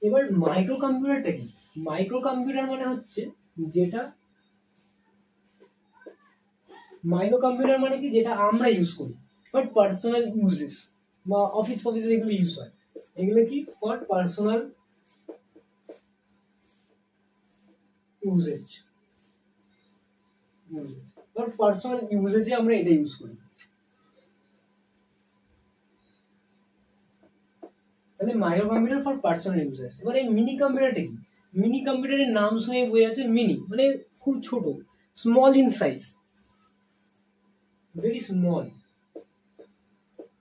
এবার মাইক্রো কম্পিউটারটা কি? মাইক্রো কম্পিউটার মানে হচ্ছে যেটা, মাইক্রো কম্পিউটার মানে কি যেটা আমরা ইউজ করি বাট পার্সোনাল ইউজেস বা অফিস ফফিসে এগুলো ইউজ হয়। এগুলো কি for personal usage, for personal ইউজেজে আমরা এটা ইউজ করি। তাহলে micro computer for personal uses. এবার এই মিনি কম্পিউটারটা কি? মিনি কম্পিউটারের নাম শুনে বোঝা যাচ্ছে মিনি মানে খুব ছোট, small in size, very small.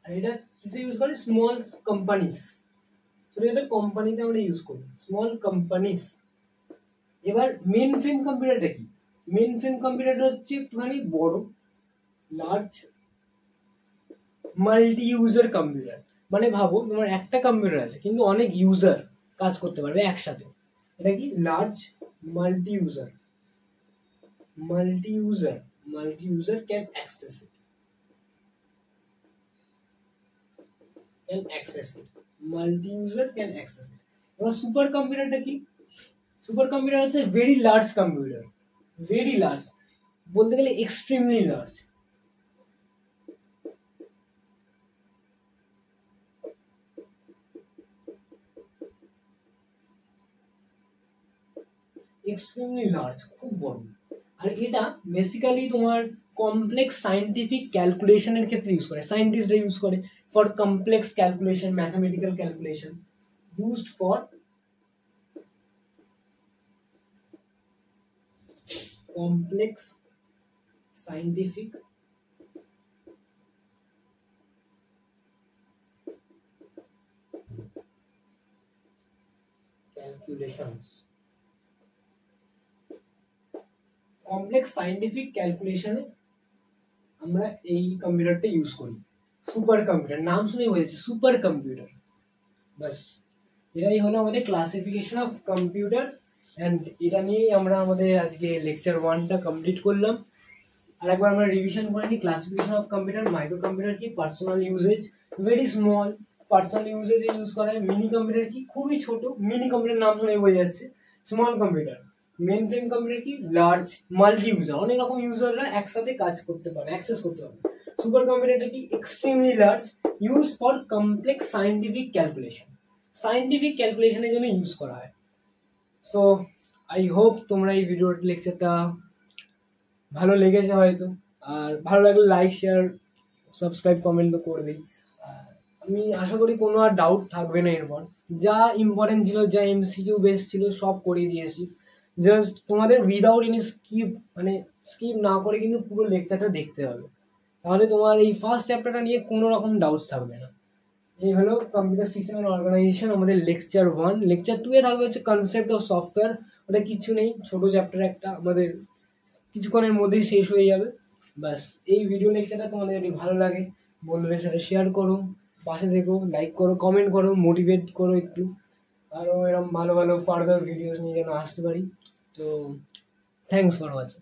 আর এটা কিসে ইউজ করে? স্মল কোম্পানিজ, এটা কোম্পানিতে আমরা ইউজ করি, স্মল কোম্পানিজ। এবার মেন ফ্রেম কম্পিউটারটা কি? মেন ফ্রেম কম্পিউটারটা হচ্ছে একটুখানি বড়, লার্জ মাল্টি ইউজার কম্পিউটার। মানে ভাবো তোমার একটা কম্পিউটার আছে কিন্তু অনেক ইউজার কাজ করতে পারবে একসাথে, এটা কি? Large multi user, multi user can access it, multi user can access it. এবার সুপার কম্পিউটারটা কি? সুপার কম্পিউটার হচ্ছে very large computer, very large, বলতে গেলে এক্সট্রিমলি লার্জ। এক্সট্রিমলি লার্জ, খুব বড়। আর এটা বেসিক্যালি তোমার কমপ্লেক্স সায়েন্টিফিক ক্যালকুলেশনের ক্ষেত্রে ইউজ করে, সায়েন্টিস্টরা ইউজ করে for complex calculation, mathematical calculation, used for complex scientific calculations, complex scientific ক্যালকুলেশনে আমরা এই কম্পিউটারটা ইউজ করি। সুপার কম্পিউটার, নাম শুনে বলেছি সুপার কম্পিউটার। বাস এটাই হলো আমাদের ক্লাসিফিকেশন অফ কম্পিউটার, অ্যান্ড এটা নিয়েই আমরা আমাদের আজকে লেকচার 1টা কমপ্লিট করলাম। আর একবার আমরা রিভিশন করে নিই। Classification of computer, micro computer কি? Personal usage, very small, personal ইউজেজে ইউজ করা হয়। মিনি কম্পিউটার কি? খুবই ছোট, মিনি কম্পিউটার নাম শুনে বোঝা যাচ্ছে। Small computer. Mainframe computer কি? লার্জ মাল্টি ইউজার, অনেক রকম ইউজাররা একসাথে কাজ করতে পারে, অ্যাক্সেস করতে পারে। সুপার কম্পিউটারটা কি? Extremely large, use for complex scientific calculation, scientific ক্যালকুলেশনের জন্য ইউজ করা হয়। সো আই হোপ তোমরা এই ভিডিও লেকচারটা ভালো লেগেছে হয়তো, আর ভালো লাগলে লাইক, শেয়ার, সাবস্ক্রাইব, কমেন্ট তো করবেই। আমি আশা করি কোনো আর ডাউট থাকবে না এরপর। যা ইম্পর্টেন্ট ছিল, যা এমসিকিউ বেস ছিল সব করিয়ে দিয়েছি। জাস্ট তোমাদের উইদাউট এনি স্কিপ, মানে স্কিপ না করে কিন্তু পুরো লেকচারটা দেখতে হবে, তাহলে তোমার এই ফার্স্ট চ্যাপ্টারটা নিয়ে কোনো রকম ডাউটস থাকবে না। এই হলো কম্পিউটার সিস্টেম এন্ড অর্গানাইজেশন আমাদের লেকচার 1। লেকচার 2 এ থাকবে হচ্ছে কনসেপ্ট অফ সফটওয়্যার। ওটা কিছু নেই, ছোট চ্যাপ্টার একটা, আমাদের কিছুক্ষণের মধ্যেই শেষ হয়ে যাবে। ব্যাস এই ভিডিও লেকচারটা তোমাদের যদি ভালো লাগে বন্ধুদের সাথে শেয়ার করো, পাশে থেকো, লাইক করো, কমেন্ট করো, মোটিভেট করো একটু, আরও এরকম ভালো ভালো ফার্দার ভিডিওস নিয়ে যেন আসতে পারি। তো থ্যাংকস ফর ওয়াচিং।